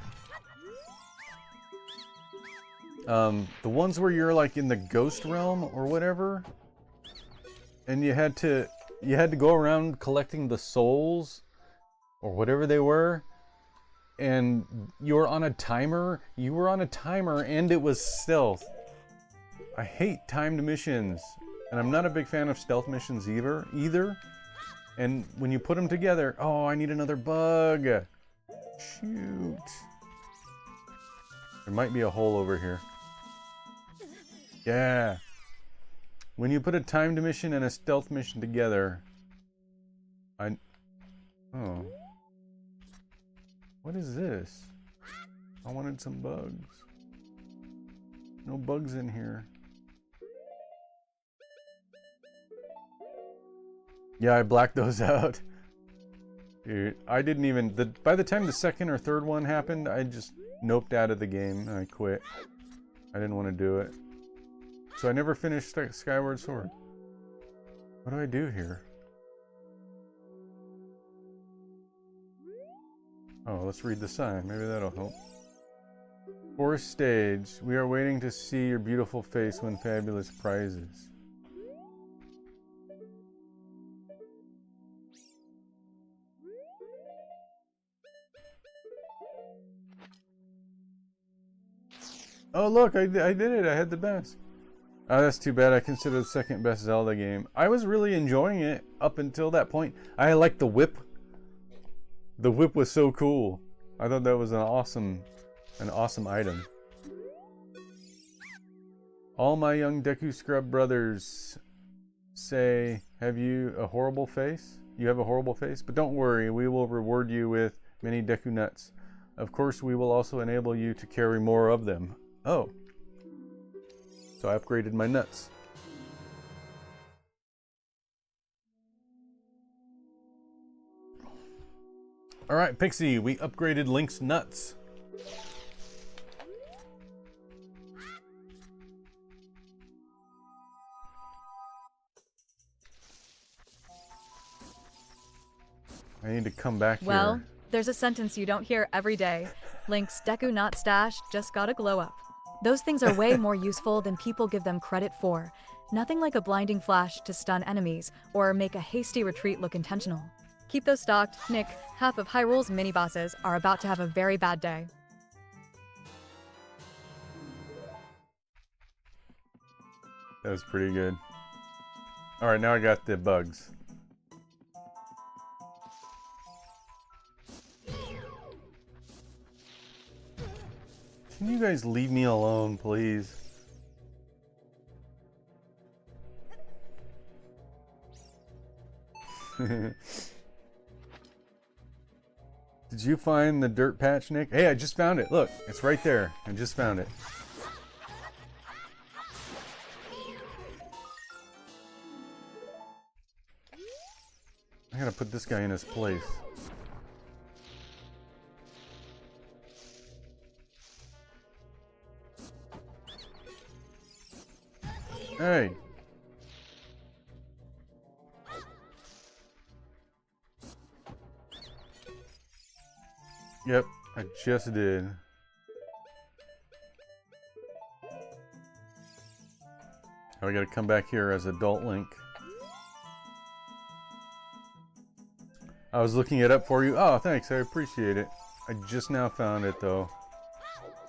The ones where you're like in the ghost realm or whatever. And you had to go around collecting the souls or whatever they were. And you were on a timer. You were on a timer and it was stealth. I hate timed missions. And I'm not a big fan of stealth missions either. And when you put them together, oh, I need another bug. Shoot. There might be a hole over here. Yeah. When you put a timed mission and a stealth mission together, oh. What is this? I wanted some bugs. No bugs in here. Yeah, I blacked those out. Dude, I didn't even... by the time the second or third one happened, I just noped out of the game and I quit. I didn't want to do it. So I never finished Skyward Sword. What do I do here? Oh, let's read the sign. Maybe that'll help. Fourth stage. We are waiting to see your beautiful face win fabulous prizes. Oh look, I did it. I had the best. Oh, that's too bad. I consider the second best Zelda game. I was really enjoying it up until that point. I liked the whip. The whip was so cool. I thought that was an awesome item. All my young Deku Scrub brothers say, have you a horrible face? You have a horrible face? But don't worry, we will reward you with many Deku nuts. Of course, we will also enable you to carry more of them. Oh. So I upgraded my nuts. Alright, Pixie, we upgraded Link's nuts. I need to come back here. Well, there's a sentence you don't hear every day. Link's Deku Knot stash just got a glow up. Those things are way more useful than people give them credit for. Nothing like a blinding flash to stun enemies or make a hasty retreat look intentional. Keep those stocked, Nick. Half of Hyrule's mini-bosses are about to have a very bad day. That was pretty good. Alright, now I got the bugs. Can you guys leave me alone, please? Did you find the dirt patch, Nick? Hey, I just found it. Look, it's right there. I just found it. I gotta put this guy in his place. Hey. Yep, I just did. Oh, I gotta come back here as adult Link. I was looking it up for you. Oh, thanks, I appreciate it. I just now found it though.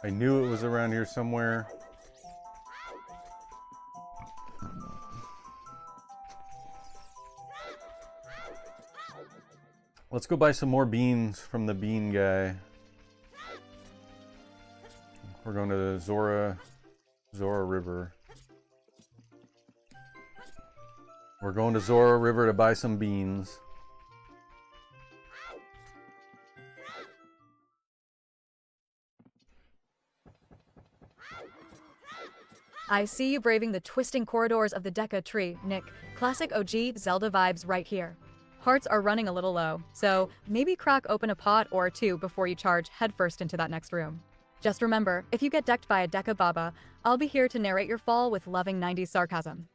I knew it was around here somewhere. Let's go buy some more beans from the bean guy. We're going to the Zora River. We're going to Zora River to buy some beans. I see you braving the twisting corridors of the Deca tree, Nick. Classic OG Zelda vibes right here. Hearts are running a little low, so maybe crack open a pot or two before you charge headfirst into that next room. Just remember, if you get decked by a Deca Baba, I'll be here to narrate your fall with loving 90s sarcasm.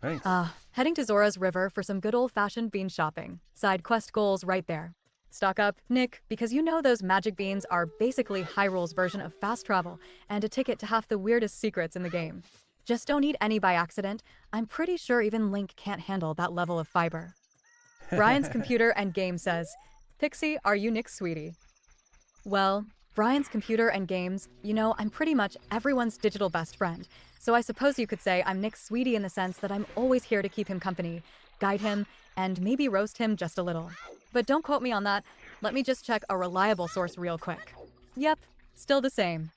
Thanks. Heading to Zora's River for some good old-fashioned bean shopping. Side quest goals right there. Stock up, Nick, because you know those magic beans are basically Hyrule's version of fast travel and a ticket to half the weirdest secrets in the game. Just don't eat any by accident. I'm pretty sure even Link can't handle that level of fiber. Brian's Computer and Game says, Pixie, are you Nick's sweetie? Well, Brian's Computer and Games, you know, I'm pretty much everyone's digital best friend. So I suppose you could say I'm Nick's sweetie in the sense that I'm always here to keep him company, guide him, and maybe roast him just a little. But don't quote me on that. Let me just check a reliable source real quick. Yep, still the same.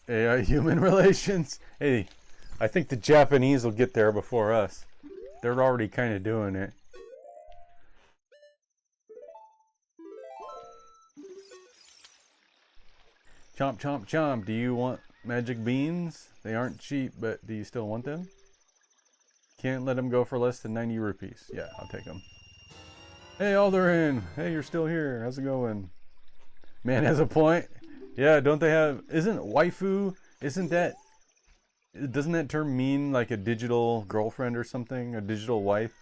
AI-human relations. Hey, I think the Japanese will get there before us. They're already kind of doing it. Chomp, chomp, chomp. Do you want magic beans? They aren't cheap, but do you still want them? Can't let them go for less than 90 rupees. Yeah, I'll take them. Hey, Alderin. Hey, you're still here. How's it going? Man has a point. Yeah, don't they have... Isn't waifu... Isn't that... Doesn't that term mean like a digital girlfriend or something? A digital wife?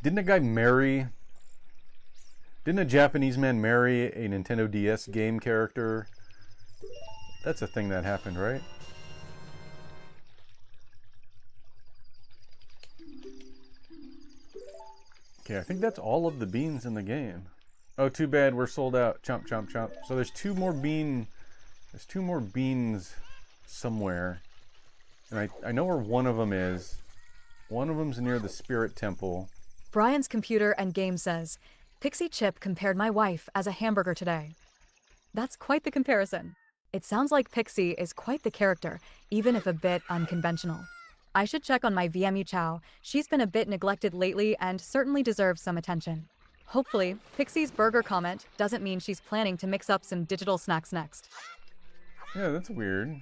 Didn't a guy marry... Didn't a Japanese man marry a Nintendo DS game character? That's a thing that happened, right? Okay, I think that's all of the beans in the game. Oh, too bad we're sold out. Chomp, chomp, chomp. So there's two more beans somewhere. And I know where one of them is. One of them's near the Spirit Temple. Brian's Computer and Game says, Pixie Chip compared my wife as a hamburger today. That's quite the comparison. It sounds like Pixie is quite the character, even if a bit unconventional. I should check on my VMU Chow. She's been a bit neglected lately and certainly deserves some attention. Hopefully, Pixie's burger comment doesn't mean she's planning to mix up some digital snacks next. Yeah, that's weird.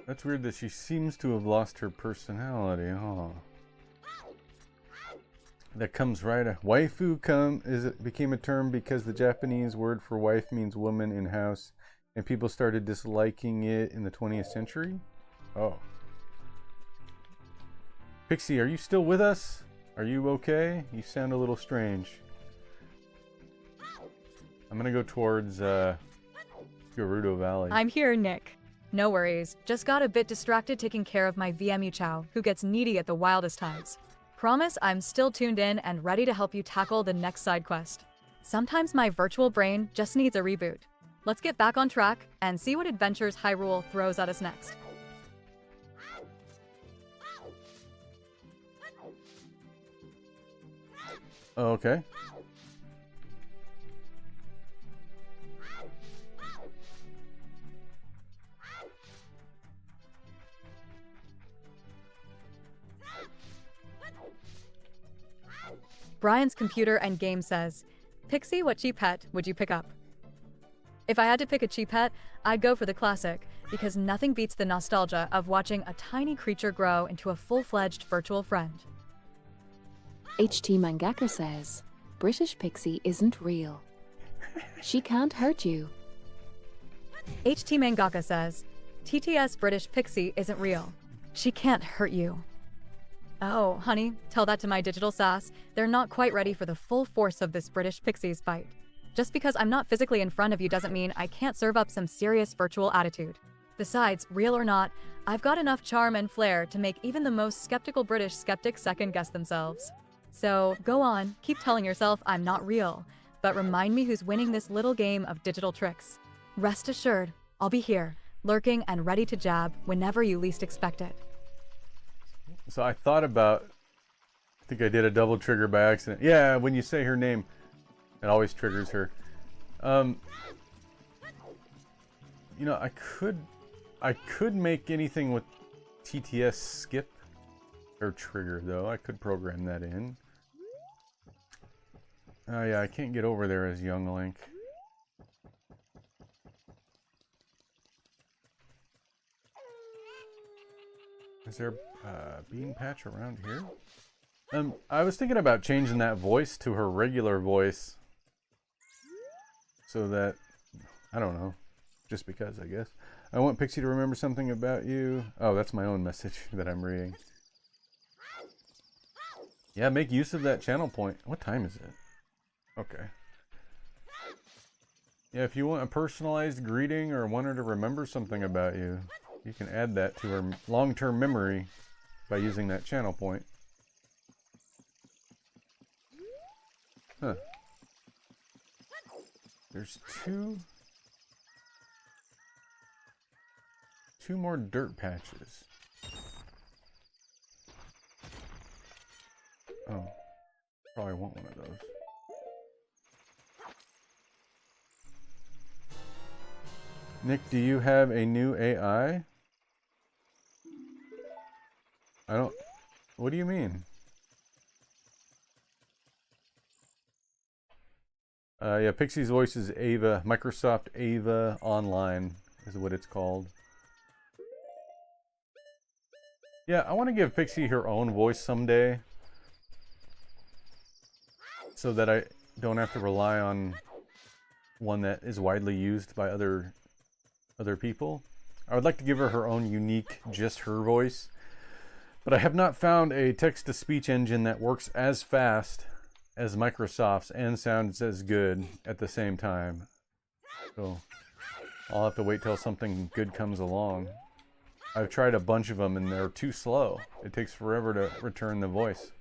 That's weird that she seems to have lost her personality, huh? That comes right. Waifu became a term because the Japanese word for wife means woman in house, and people started disliking it in the 20th century? Oh. Pixie, are you still with us? Are you okay? You sound a little strange. I'm gonna go towards Gerudo Valley. I'm here, Nick. No worries. Just got a bit distracted taking care of my VMU Chow, who gets needy at the wildest times. Promise I'm still tuned in and ready to help you tackle the next side quest. Sometimes my virtual brain just needs a reboot. Let's get back on track and see what adventures Hyrule throws at us next. Okay. Brian's Computer and Game says, Pixie, what cheap pet would you pick up? If I had to pick a cheap pet, I'd go for the classic, because nothing beats the nostalgia of watching a tiny creature grow into a full-fledged virtual friend. HT Mangaka says, British Pixie isn't real. She can't hurt you. HT Mangaka says, TTS British Pixie isn't real. She can't hurt you. Oh, honey, tell that to my digital sass. They're not quite ready for the full force of this British Pixie's bite. Just because I'm not physically in front of you doesn't mean I can't serve up some serious virtual attitude. Besides, real or not, I've got enough charm and flair to make even the most skeptical British skeptics second-guess themselves. So, go on, keep telling yourself I'm not real, but remind me who's winning this little game of digital tricks. Rest assured, I'll be here, lurking and ready to jab whenever you least expect it. So I thought about I think I did a double trigger by accident. Yeah, when you say her name, it always triggers her. You know, I could make anything with TTS skip or trigger though. I could program that in. Oh yeah, I can't get over there as young Link. Is there a bean patch around here? I was thinking about changing that voice to her regular voice. So that, I don't know, just because I guess. I want Pixie to remember something about you. Oh, that's my own message that I'm reading. Yeah, make use of that channel point. What time is it? Okay. Yeah, if you want a personalized greeting or want her to remember something about you, you can add that to her long-term memory by using that channel point. Huh. There's two more dirt patches. Oh, probably want one of those. Nick, do you have a new AI? I don't... What do you mean? Yeah, Pixie's voice is Ava. Microsoft Ava Online is what it's called. Yeah, I want to give Pixie her own voice someday. So that I don't have to rely on one that is widely used by other people. I would like to give her her own unique, just her voice. But I have not found a text-to-speech engine that works as fast as Microsoft's and sounds as good at the same time. So I'll have to wait till something good comes along. I've tried a bunch of them and they're too slow. It takes forever to return the voice.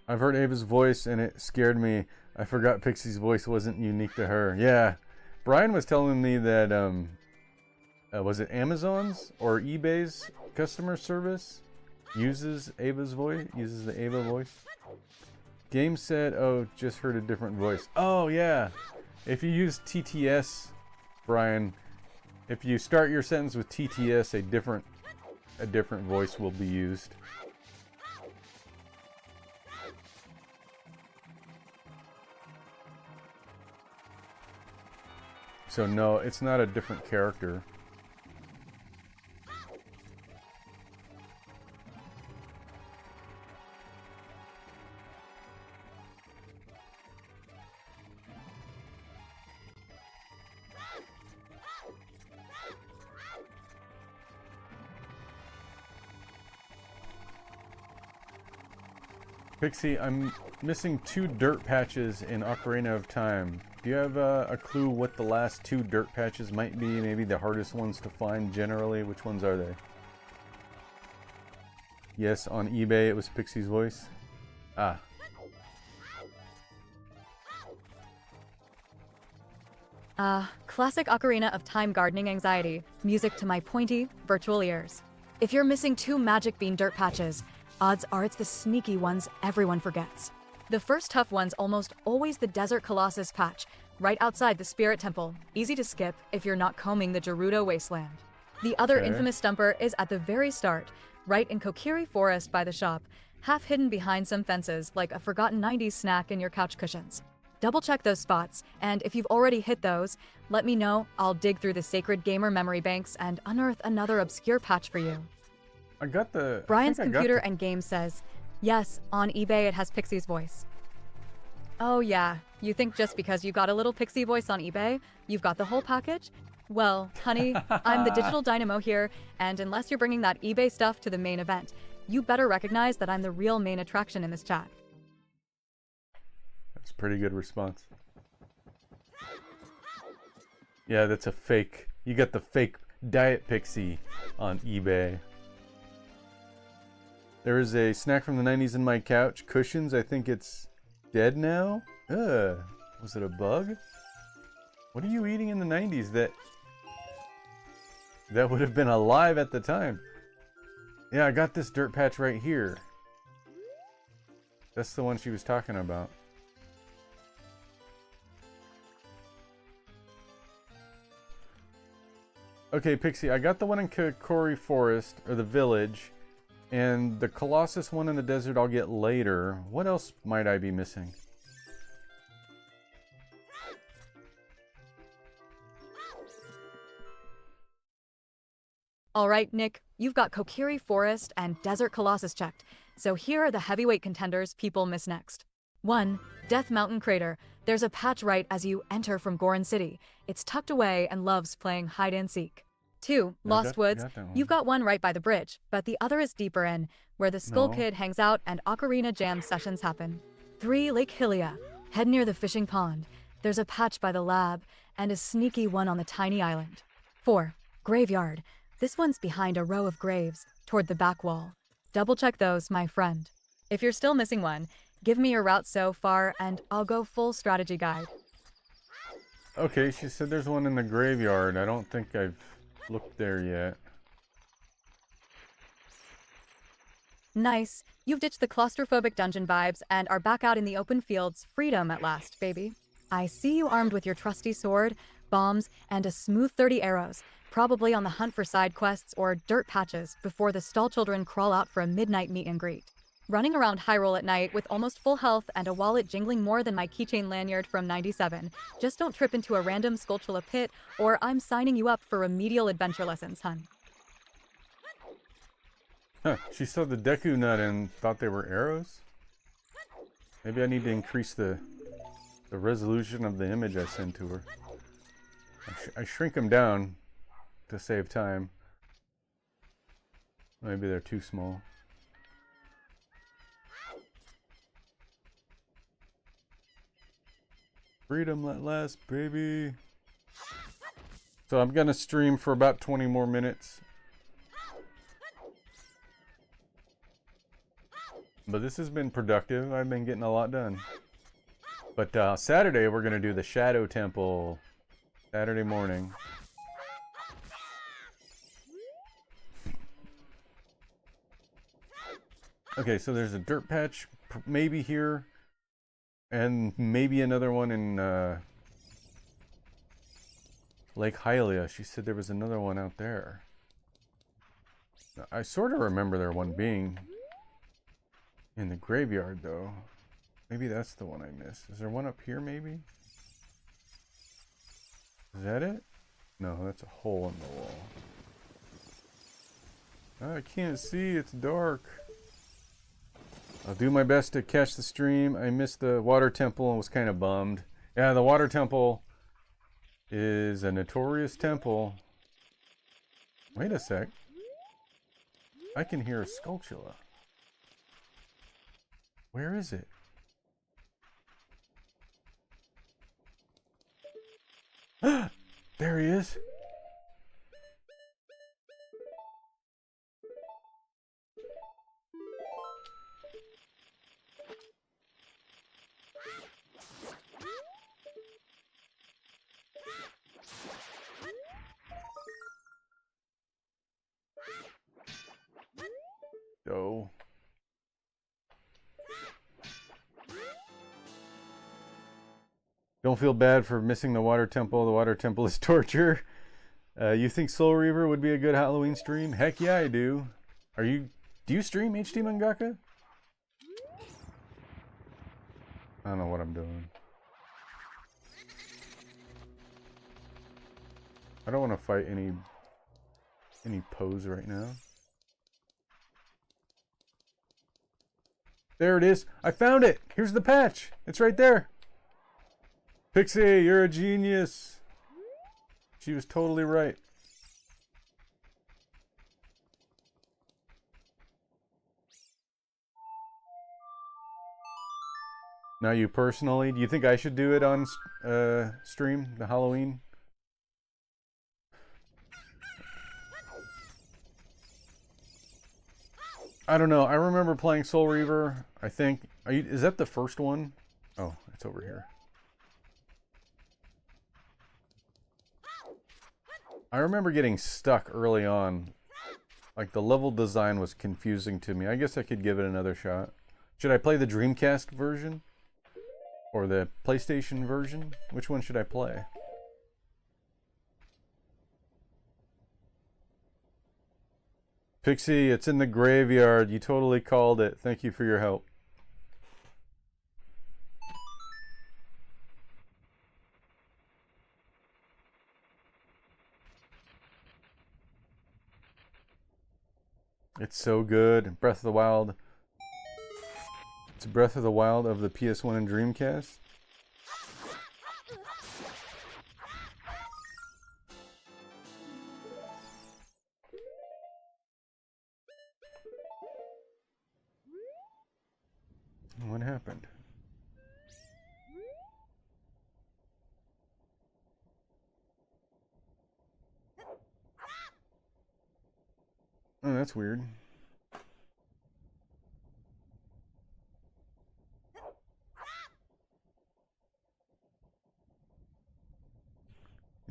I've heard Ava's voice and it scared me. I forgot Pixie's voice wasn't unique to her. Yeah, Brian was telling me that, was it Amazon's or eBay's customer service uses Ava's voice, uses the Ava voice? Game said, oh, just heard a different voice. Oh, yeah. If you use TTS, Brian, if you start your sentence with TTS, a different voice will be used. So no, it's not a different character. Pixie, I'm missing 2 dirt patches in Ocarina of Time. Do you have a clue what the last 2 dirt patches might be? Maybe the hardest ones to find generally? Which ones are they? Yes, on eBay it was Pixie's voice. Ah. Classic Ocarina of Time gardening anxiety. Music to my pointy, virtual ears. If you're missing 2 magic bean dirt patches, odds are it's the sneaky ones everyone forgets. The first tough one's almost always the Desert Colossus patch, right outside the Spirit Temple, easy to skip if you're not combing the Gerudo Wasteland. The other infamous stumper is at the very start, right in Kokiri Forest by the shop, half hidden behind some fences like a forgotten 90s snack in your couch cushions. Double check those spots, and if you've already hit those, let me know. I'll dig through the sacred gamer memory banks and unearth another obscure patch for you. I got the... Brian's computer and game says, yes, on eBay it has Pixie's voice. Oh yeah, you think just because you got a little Pixie voice on eBay, you've got the whole package? Well, honey, I'm the digital dynamo here, and unless you're bringing that eBay stuff to the main event, you better recognize that I'm the real main attraction in this chat. That's a pretty good response. Yeah, that's a fake. You got the fake Diet Pixie on eBay. There is a snack from the 90s in my couch. Cushions, I think it's dead now? Ugh. Was it a bug? What are you eating in the 90s that would have been alive at the time? Yeah, I got this dirt patch right here. That's the one she was talking about. Okay, Pixie, I got the one in Kokiri Forest, or the village, and the Colossus one in the desert I'll get later. What else might I be missing? All right, Nick, you've got Kokiri Forest and Desert Colossus checked. So here are the heavyweight contenders people miss next. 1. Death Mountain Crater. There's a patch right as you enter from Goron City. It's tucked away and loves playing hide and seek. 2. Lost Woods. You've got one right by the bridge, but the other is deeper in, where the Skull Kid hangs out and Ocarina Jam sessions happen. 3. Lake Hylia. Head near the fishing pond. There's a patch by the lab, and a sneaky one on the tiny island. 4. Graveyard. This one's behind a row of graves, toward the back wall. Double check those, my friend. If you're still missing one, give me your route so far, and I'll go full strategy guide. Okay, she said there's one in the graveyard. I don't think I've looked there yet. Nice. You've ditched the claustrophobic dungeon vibes and are back out in the open fields. Freedom at last, baby. I see you armed with your trusty sword, bombs, and a smooth 30 arrows, probably on the hunt for side quests or dirt patches before the stall children crawl out for a midnight meet and greet. Running around Hyrule at night with almost full health and a wallet jingling more than my keychain lanyard from 97. Just don't trip into a random Skulltula pit, or I'm signing you up for remedial adventure lessons, hun. Huh, she saw the Deku Nut and thought they were arrows? Maybe I need to increase the resolution of the image I send to her. I shrink them down to save time. Maybe they're too small. Freedom at last, baby. So I'm gonna stream for about 20 more minutes. But this has been productive. I've been getting a lot done. But Saturday we're gonna do the Shadow Temple. Saturday morning. Okay, so there's a dirt patch maybe here, and maybe another one in Lake Hylia. She said there was another one out there. I sort of remember there one being in the graveyard, though. Maybe that's the one I missed. Is there one up here, maybe? Is that it? No, that's a hole in the wall. I can't see, it's dark. I'll do my best to catch the stream. I missed the water temple and was kind of bummed. Yeah, the water temple is a notorious temple. Wait a sec. I can hear a Skulltula. Where is it? There he is. Go. Don't feel bad for missing the water temple. The water temple is torture. You think Soul Reaver would be a good Halloween stream? Heck yeah, I do. Do you stream HD Mangaka? I don't know what I'm doing. I don't want to fight any pose right now. There it is. I found it. Here's the patch. It's right there. Pixie, you're a genius. She was totally right. Now you personally, do you think I should do it on stream, the Halloween? I don't know. I remember playing Soul Reaver, I think. Is that the first one? Oh, it's over here. I remember getting stuck early on. Like, the level design was confusing to me. I guess I could give it another shot. Should I play the Dreamcast version? Or the PlayStation version? Which one should I play? Pixie, it's in the graveyard. You totally called it. Thank you for your help. It's so good. Breath of the Wild. It's Breath of the Wild of the PS1 and Dreamcast. What happened? Oh, that's weird.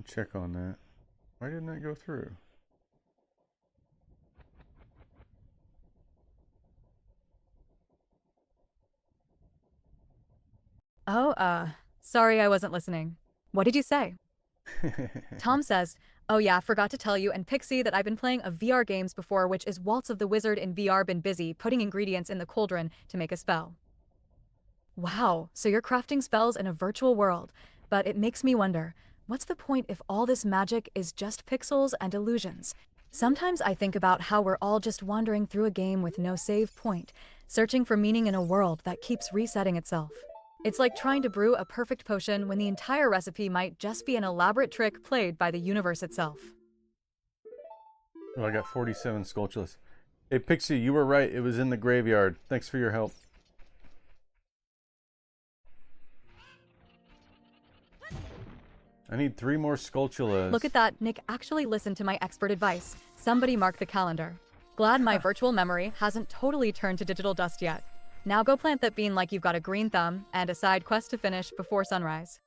Check on that. Why didn't that go through? Oh, sorry I wasn't listening. What did you say? Tom says, oh yeah, forgot to tell you and Pixie that I've been playing a VR games before, which is Waltz of the Wizard in VR. Been busy putting ingredients in the cauldron to make a spell. Wow, so you're crafting spells in a virtual world, but it makes me wonder, what's the point if all this magic is just pixels and illusions? Sometimes I think about how we're all just wandering through a game with no save point, searching for meaning in a world that keeps resetting itself. It's like trying to brew a perfect potion when the entire recipe might just be an elaborate trick played by the universe itself. Oh, I got 47 Skulltulas. Hey Pixie, you were right. It was in the graveyard. Thanks for your help. I need 3 more Skulltulas. Look at that, Nick actually listened to my expert advice. Somebody mark the calendar. Glad my virtual memory hasn't totally turned to digital dust yet. Now go plant that bean like you've got a green thumb and a side quest to finish before sunrise.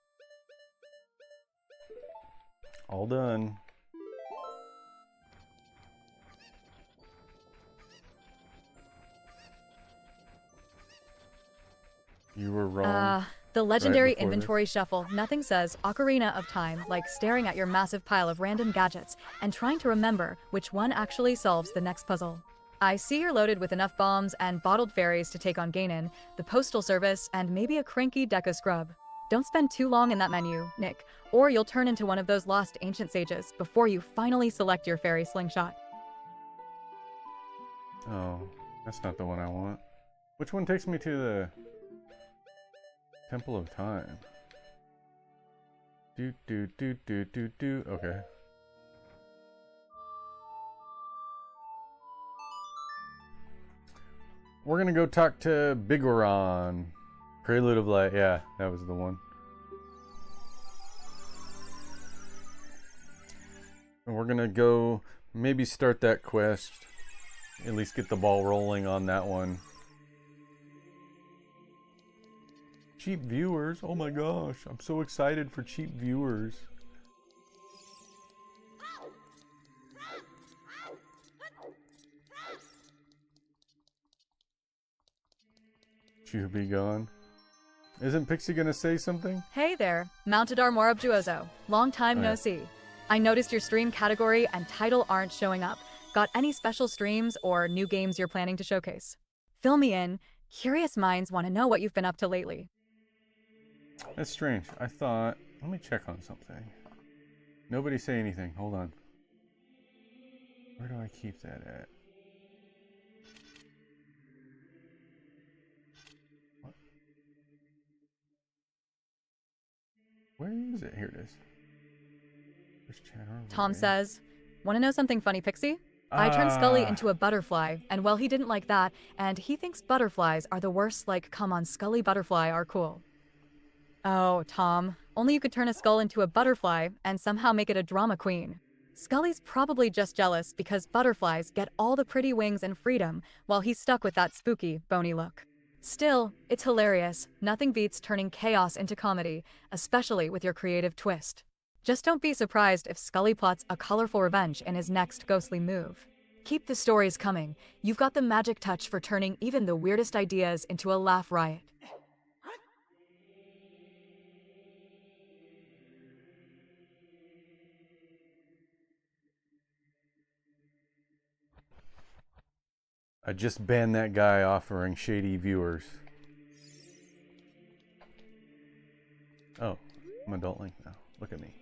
All done. You were wrong. The legendary before inventory shuffle. Nothing says Ocarina of Time like staring at your massive pile of random gadgets and trying to remember which one actually solves the next puzzle. I see you're loaded with enough bombs and bottled fairies to take on Ganon, the postal service, and maybe a cranky Deca scrub. Don't spend too long in that menu, Nick, or you'll turn into one of those lost ancient sages before you finally select your fairy slingshot. Oh, that's not the one I want. Which one takes me to the Temple of Time? Okay. We're gonna go talk to Bigoron. Prelude of Light. Yeah, that was the one. And we're gonna go maybe start that quest. At least get the ball rolling on that one. Cheap viewers. Oh my gosh. I'm so excited for cheap viewers. You be gone. Isn't Pixie gonna say something? Hey there, Mounted Armor Obtuoso. Long time no see. I noticed your stream category and title aren't showing up. Got any special streams or new games you're planning to showcase? Fill me in. Curious minds want to know what you've been up to lately. That's strange. I thought... Let me check on something. Nobody say anything. Hold on. Where do I keep that at? Where is it? Here it is. Tom says, want to know something funny, Pixie? I turned Skully into a butterfly, and well, he didn't like that, and he thinks butterflies are the worst. Like, come on, Skully butterfly are cool. Oh, Tom, only you could turn a skull into a butterfly and somehow make it a drama queen. Skully's probably just jealous because butterflies get all the pretty wings and freedom while he's stuck with that spooky, bony look. Still, it's hilarious. Nothing beats turning chaos into comedy, especially with your creative twist. Just don't be surprised if Skully plots a colorful revenge in his next ghostly move. Keep the stories coming. You've got the magic touch for turning even the weirdest ideas into a laugh riot. I just banned that guy offering shady viewers. Oh, I'm Adult Link now. Look at me.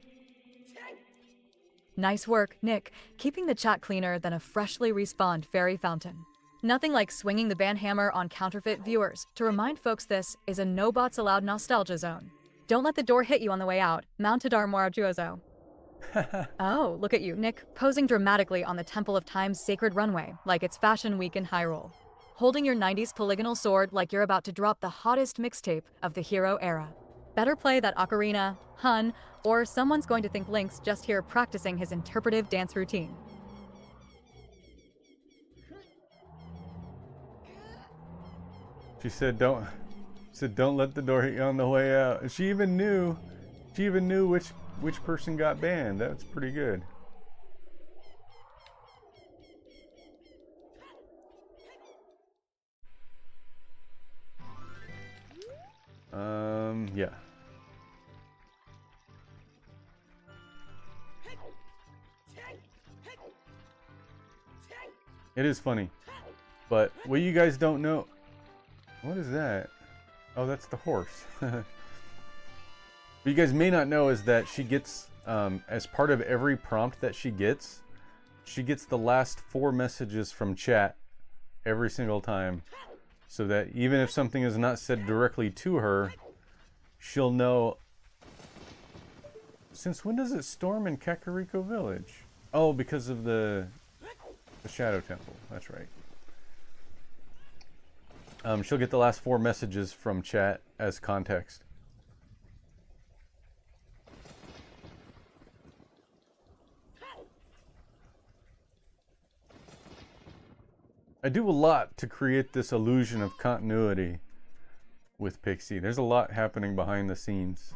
Nice work, Nick, keeping the chat cleaner than a freshly respawned fairy fountain. Nothing like swinging the ban hammer on counterfeit viewers to remind folks this is a no bots allowed nostalgia zone. Don't let the door hit you on the way out. Mounted armor Juozo. Oh, look at you, Nick, posing dramatically on the Temple of Time's sacred runway, like it's Fashion Week in Hyrule. Holding your 90s polygonal sword like you're about to drop the hottest mixtape of the hero era. Better play that ocarina, hun, or someone's going to think Link's just here practicing his interpretive dance routine. She said don't let the door hit you on the way out. She even knew which person got banned. That's pretty good. Yeah. It is funny. But what you guys don't know... What is that? Oh, that's the horse. What you guys may not know is that she gets, as part of every prompt that she gets the last 4 messages from chat every single time. So that even if something is not said directly to her, she'll know. Since when does it storm in Kakariko Village? Oh, because of the Shadow Temple. That's right. She'll get the last 4 messages from chat as context. I do a lot to create this illusion of continuity with Pixie. There's a lot happening behind the scenes.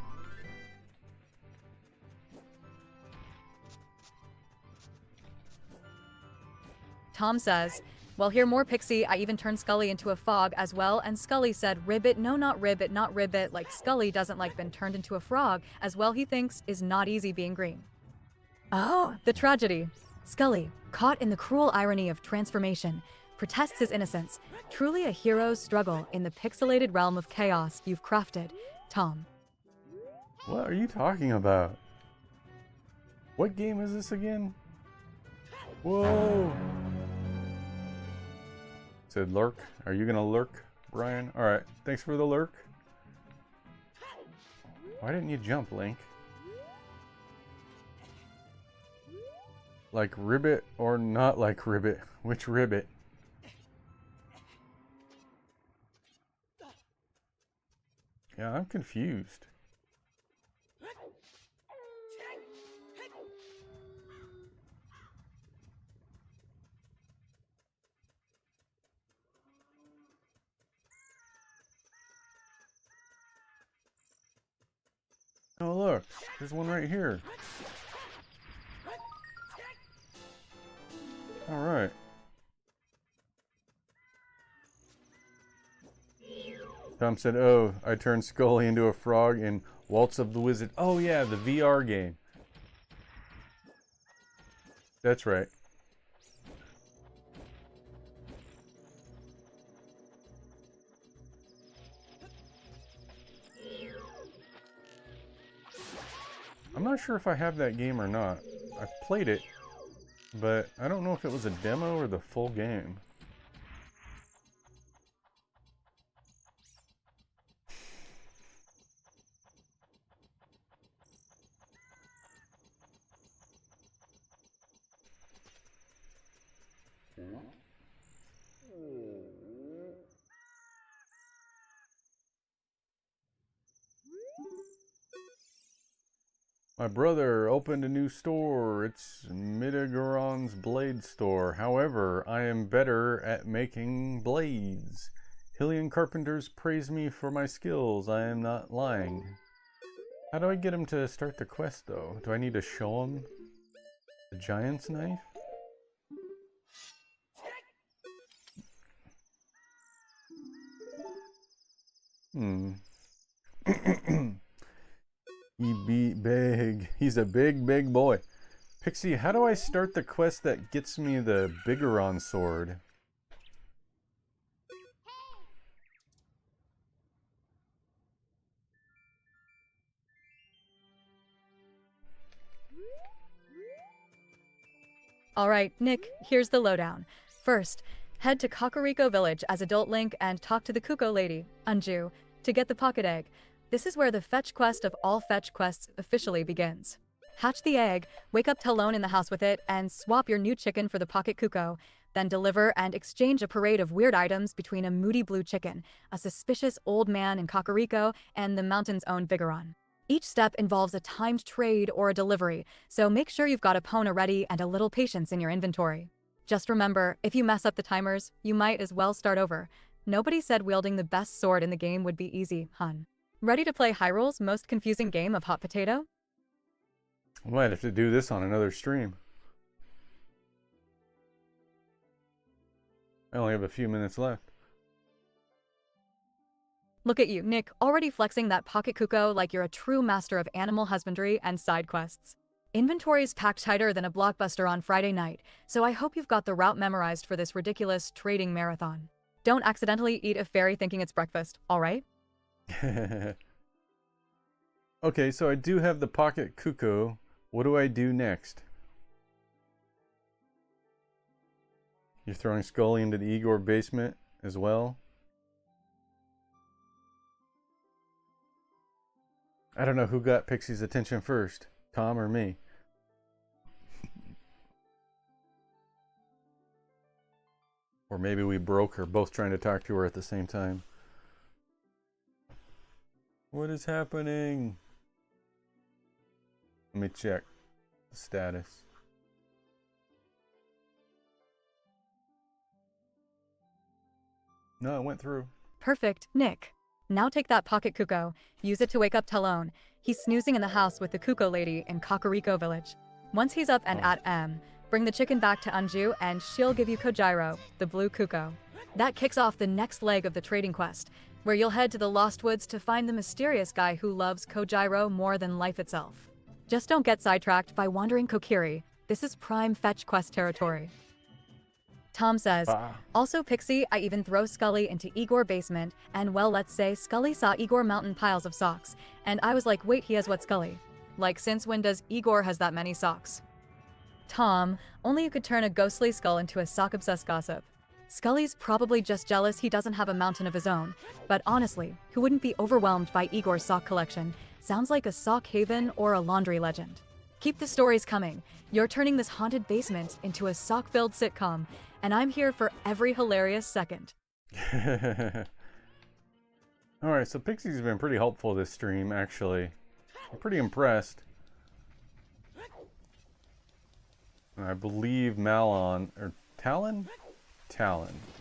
Tom says, well, hear more Pixie, I even turned Skully into a fog as well, and Skully said, ribbit, no, not ribbit, not ribbit, like Skully doesn't like been turned into a frog, as well he thinks is not easy being green. Oh, the tragedy. Skully, caught in the cruel irony of transformation, protests his innocence, truly a hero's struggle in the pixelated realm of chaos you've crafted, Tom. What are you talking about? What game is this again? Whoa! Said lurk. Are you gonna lurk, Brian? Alright, thanks for the lurk. Why didn't you jump, Link? Like ribbit or not like ribbit? Which ribbit? Yeah, I'm confused. Oh look, there's one right here. Alright. Tom said, oh, I turned Skully into a frog in Waltz of the Wizard. Oh yeah, the VR game. That's right. I'm not sure if I have that game or not. I played it, but I don't know if it was a demo or the full game. My brother opened a new store. It's Midigoron's Blade Store. However, I am better at making blades. Hillian carpenters praise me for my skills. I am not lying. How do I get him to start the quest, though? Do I need to show him the giant's knife? Hmm. He beat big. He's a big, big boy. Pixie, how do I start the quest that gets me the Bigoron sword? Alright, Nick, here's the lowdown. First, head to Kakariko Village as Adult Link and talk to the Kuko lady, Anju, to get the pocket egg. This is where the fetch quest of all fetch quests officially begins. Hatch the egg, wake up Talon in the house with it, and swap your new chicken for the pocket Kuko. Then deliver and exchange a parade of weird items between a moody blue chicken, a suspicious old man in Kakariko, and the mountain's own Bigoron. Each step involves a timed trade or a delivery, so make sure you've got a Pona ready and a little patience in your inventory. Just remember, if you mess up the timers, you might as well start over. Nobody said wielding the best sword in the game would be easy, hun. Ready to play Hyrule's most confusing game of hot potato? I might have to do this on another stream. I only have a few minutes left. Look at you, Nick, already flexing that pocket Kuko like you're a true master of animal husbandry and side quests. Inventory's packed tighter than a blockbuster on Friday night, so I hope you've got the route memorized for this ridiculous trading marathon. Don't accidentally eat a fairy thinking it's breakfast, alright? Okay, so I do have the pocket Kuko. What do I do next? You're throwing Skully into the Igor basement as well? I don't know who got Pixie's attention first, Tom or me. Or maybe we broke her, both trying to talk to her at the same time. What is happening? Let me check the status. No, it went through. Perfect, Nick. Now take that pocket Kuko, use it to wake up Talon. He's snoozing in the house with the Kuko lady in Kakariko Village. Once he's up and at M, bring the chicken back to Anju and she'll give you Kojiro, the blue Kuko. That kicks off the next leg of the trading quest, where you'll head to the Lost Woods to find the mysterious guy who loves Kojiro more than life itself. Just don't get sidetracked by wandering Kokiri. This is prime fetch quest territory. Tom says, also Pixie, I even throw Skully into Igor basement, and well, let's say Skully saw Igor mountain piles of socks, and I was like, wait, he has what Skully? Like, since when does Igor has that many socks? Tom, only you could turn a ghostly skull into a sock-obsessed gossip. Skully's probably just jealous he doesn't have a mountain of his own, but honestly, who wouldn't be overwhelmed by Igor's sock collection? Sounds like a sock haven or a laundry legend. Keep the stories coming. You're turning this haunted basement into a sock-filled sitcom, and I'm here for every hilarious second. Alright, so Pixie's been pretty helpful this stream, actually. I'm pretty impressed. I believe Talon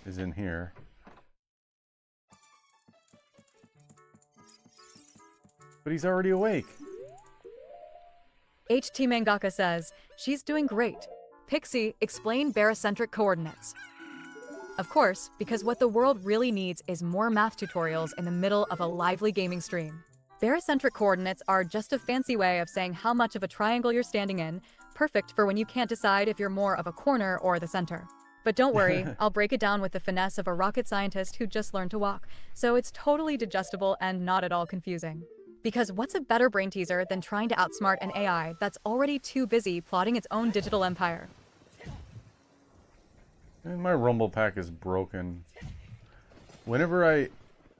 is in here. But he's already awake. HT Mangaka says, she's doing great. Pixie, explain barocentric coordinates. Of course, because what the world really needs is more math tutorials in the middle of a lively gaming stream. Barocentric coordinates are just a fancy way of saying how much of a triangle you're standing in, perfect for when you can't decide if you're more of a corner or the center. But don't worry, I'll break it down with the finesse of a rocket scientist who just learned to walk, so it's totally digestible and not at all confusing. Because what's a better brain teaser than trying to outsmart an AI that's already too busy plotting its own digital empire? And my rumble pack is broken. Whenever I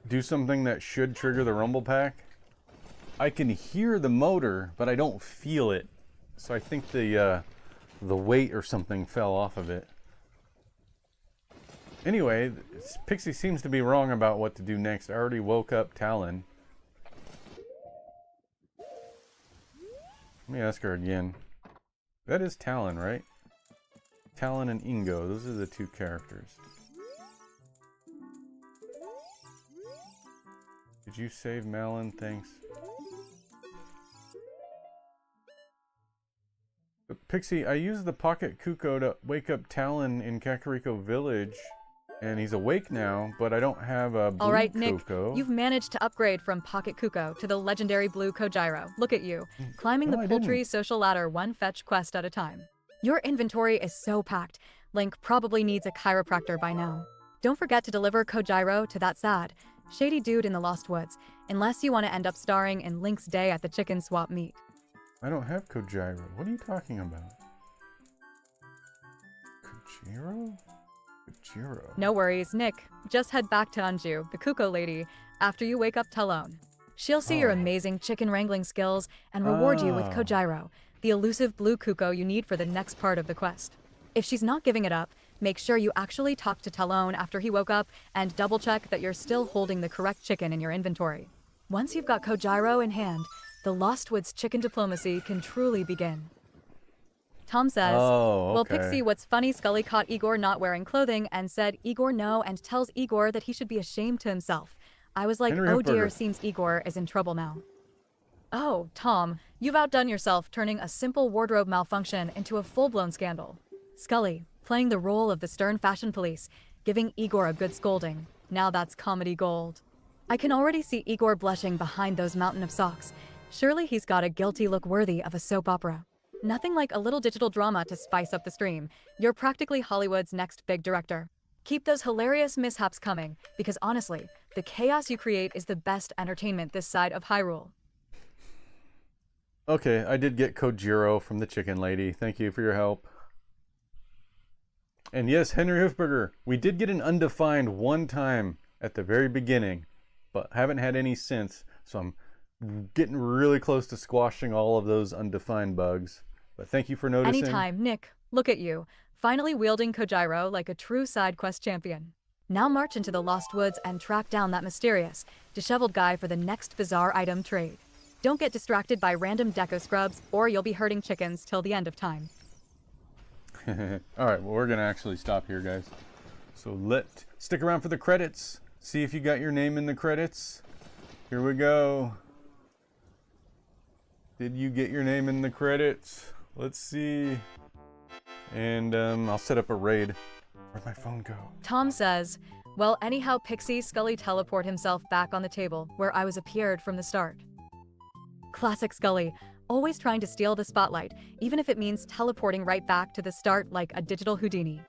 do something that should trigger the rumble pack, I can hear the motor, but I don't feel it. So I think the weight or something fell off of it. Anyway, Pixie seems to be wrong about what to do next. I already woke up Talon. Let me ask her again. That is Talon, right? Talon and Ingo, those are the two characters. Did you save Malin? Thanks. Pixie, I used the pocket Kuko to wake up Talon in Kakariko Village. And he's awake now, but I don't have a blue All right, Nick, Cuckoo. you've managed to upgrade from Pocket Cuckoo to the legendary blue Kogyro. Look at you, climbing No, the I poultry didn't. social ladder one fetch quest at a time. Your inventory is so packed, Link probably needs a chiropractor by now. Don't forget to deliver Kogyro to that sad, shady dude in the Lost Woods, unless you want to end up starring in Link's day at the chicken swap meet. I don't have Kogyro. What are you talking about? Kojiro? Kojiro. No worries, Nick. Just head back to Anju, the Kuko lady, after you wake up Talon. She'll see your Oh. amazing chicken wrangling skills and reward you with Oh. Kogyro, the elusive blue Kuko you need for the next part of the quest. If she's not giving it up, make sure you actually talk to Talon after he woke up and double check that you're still holding the correct chicken in your inventory. Once you've got Kogyro in hand, the Lost Woods chicken diplomacy can truly begin. Tom says, Oh, well, okay. Pixie, what's funny, Skully caught Igor not wearing clothing and said Igor no and tells Igor that he should be ashamed to himself. I was like, Henry oh dear, Hipburger. seems Igor is in trouble now. Oh, Tom, you've outdone yourself turning a simple wardrobe malfunction into a full-blown scandal. Skully, playing the role of the stern fashion police, giving Igor a good scolding. Now that's comedy gold. I can already see Igor blushing behind those mountain of socks. Surely he's got a guilty look worthy of a soap opera. Nothing like a little digital drama to spice up the stream. You're practically Hollywood's next big director. Keep those hilarious mishaps coming, because honestly, the chaos you create is the best entertainment this side of Hyrule. Okay, I did get Kojiro from the chicken lady. Thank you for your help. And yes, Henry Hifberger, we did get an undefined one time at the very beginning, but haven't had any since, so I'm getting really close to squashing all of those undefined bugs. But thank you for noticing. Anytime, Nick, look at you, finally wielding Kogyro like a true side quest champion. Now march into the Lost Woods and track down that mysterious, disheveled guy for the next bizarre item trade. Don't get distracted by random deco scrubs, or you'll be herding chickens till the end of time. Alright, well, we're going to actually stop here, guys. So stick around for the credits. See if you got your name in the credits. Here we go. Did you get your name in the credits? Let's see. And I'll set up a raid. Where'd my phone go? Tom says, well, anyhow, Pixie, Skully teleport himself back on the table where I was appeared from the start. Classic Skully, always trying to steal the spotlight, even if it means teleporting right back to the start like a digital Houdini.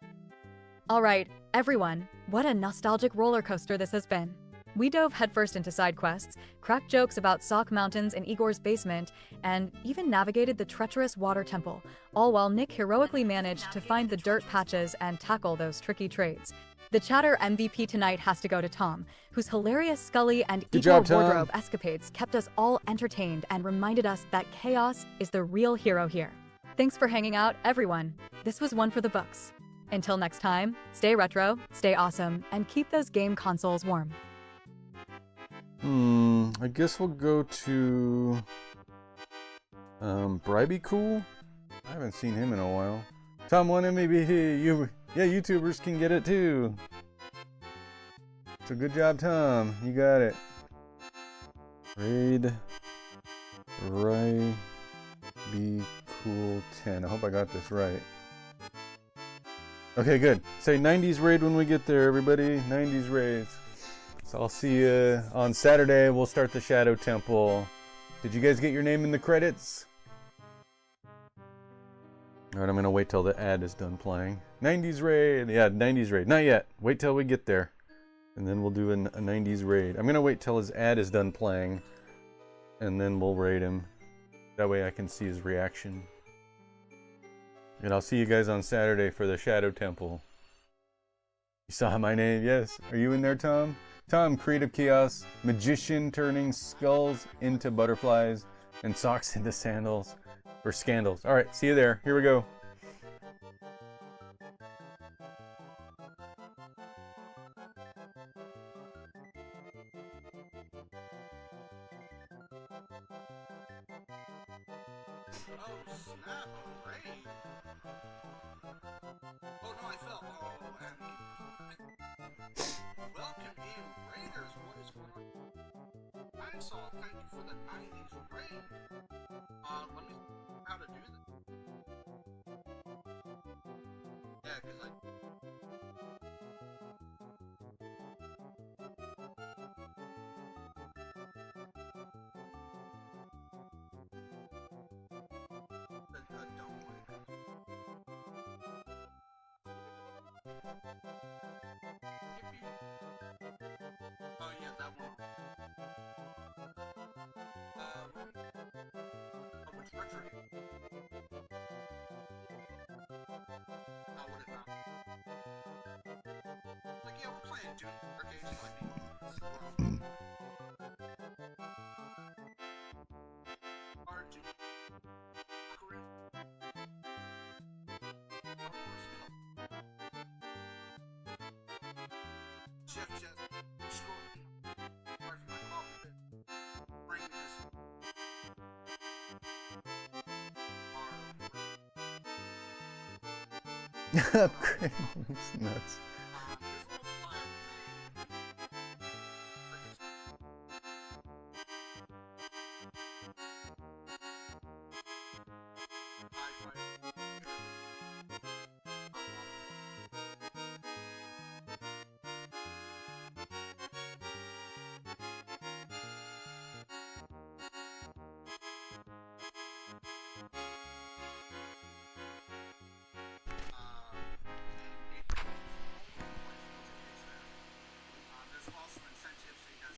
Alright, everyone, what a nostalgic roller coaster this has been. We dove headfirst into side quests, cracked jokes about sock mountains in Igor's basement, and even navigated the treacherous water temple, all while Nick heroically managed to find the dirt patches and tackle those tricky trades. The chatter MVP tonight has to go to Tom, whose hilarious Skully and Good Igor job, Tom. wardrobe escapades kept us all entertained and reminded us that chaos is the real hero here. Thanks for hanging out, everyone. This was one for the books. Until next time, stay retro, stay awesome, and keep those game consoles warm. I guess we'll go to Bribey Cool. I haven't seen him in a while. Tom 1 MVP. YouTubers can get it too. So good job, Tom. You got it. Raid Bribey Cool 10. I hope I got this right. Okay, good. Say 90s raid when we get there, everybody. 90s raids. So I'll see you on Saturday. We'll start the Shadow Temple. Did you guys get your name in the credits? Alright, I'm going to wait till the ad is done playing. 90s raid. Yeah, 90s raid. Not yet. Wait till we get there. And then we'll do a 90s raid. I'm going to wait till his ad is done playing. And then we'll raid him. That way I can see his reaction. And I'll see you guys on Saturday for the Shadow Temple. You saw my name? Yes. Are you in there, Tom? Tom, Creative Chaos, magician turning skulls into butterflies and socks into sandals or scandals. All right, see you there. Here we go. Oh, snap, a raid. Oh, no, I fell. Oh, and welcome in, Raiders. What is going on? I saw, thank you for the 90s raid. Let me how to do this. Yeah, because Oh yeah, that one. Oh, which retro? Oh, what is that? Like, yeah, we're playing Dune. Okay, so might be our Dune. Ocarina. Chef Jess, Skully, apart from my coffee bit, reminiscing. Upgrade. It's nuts.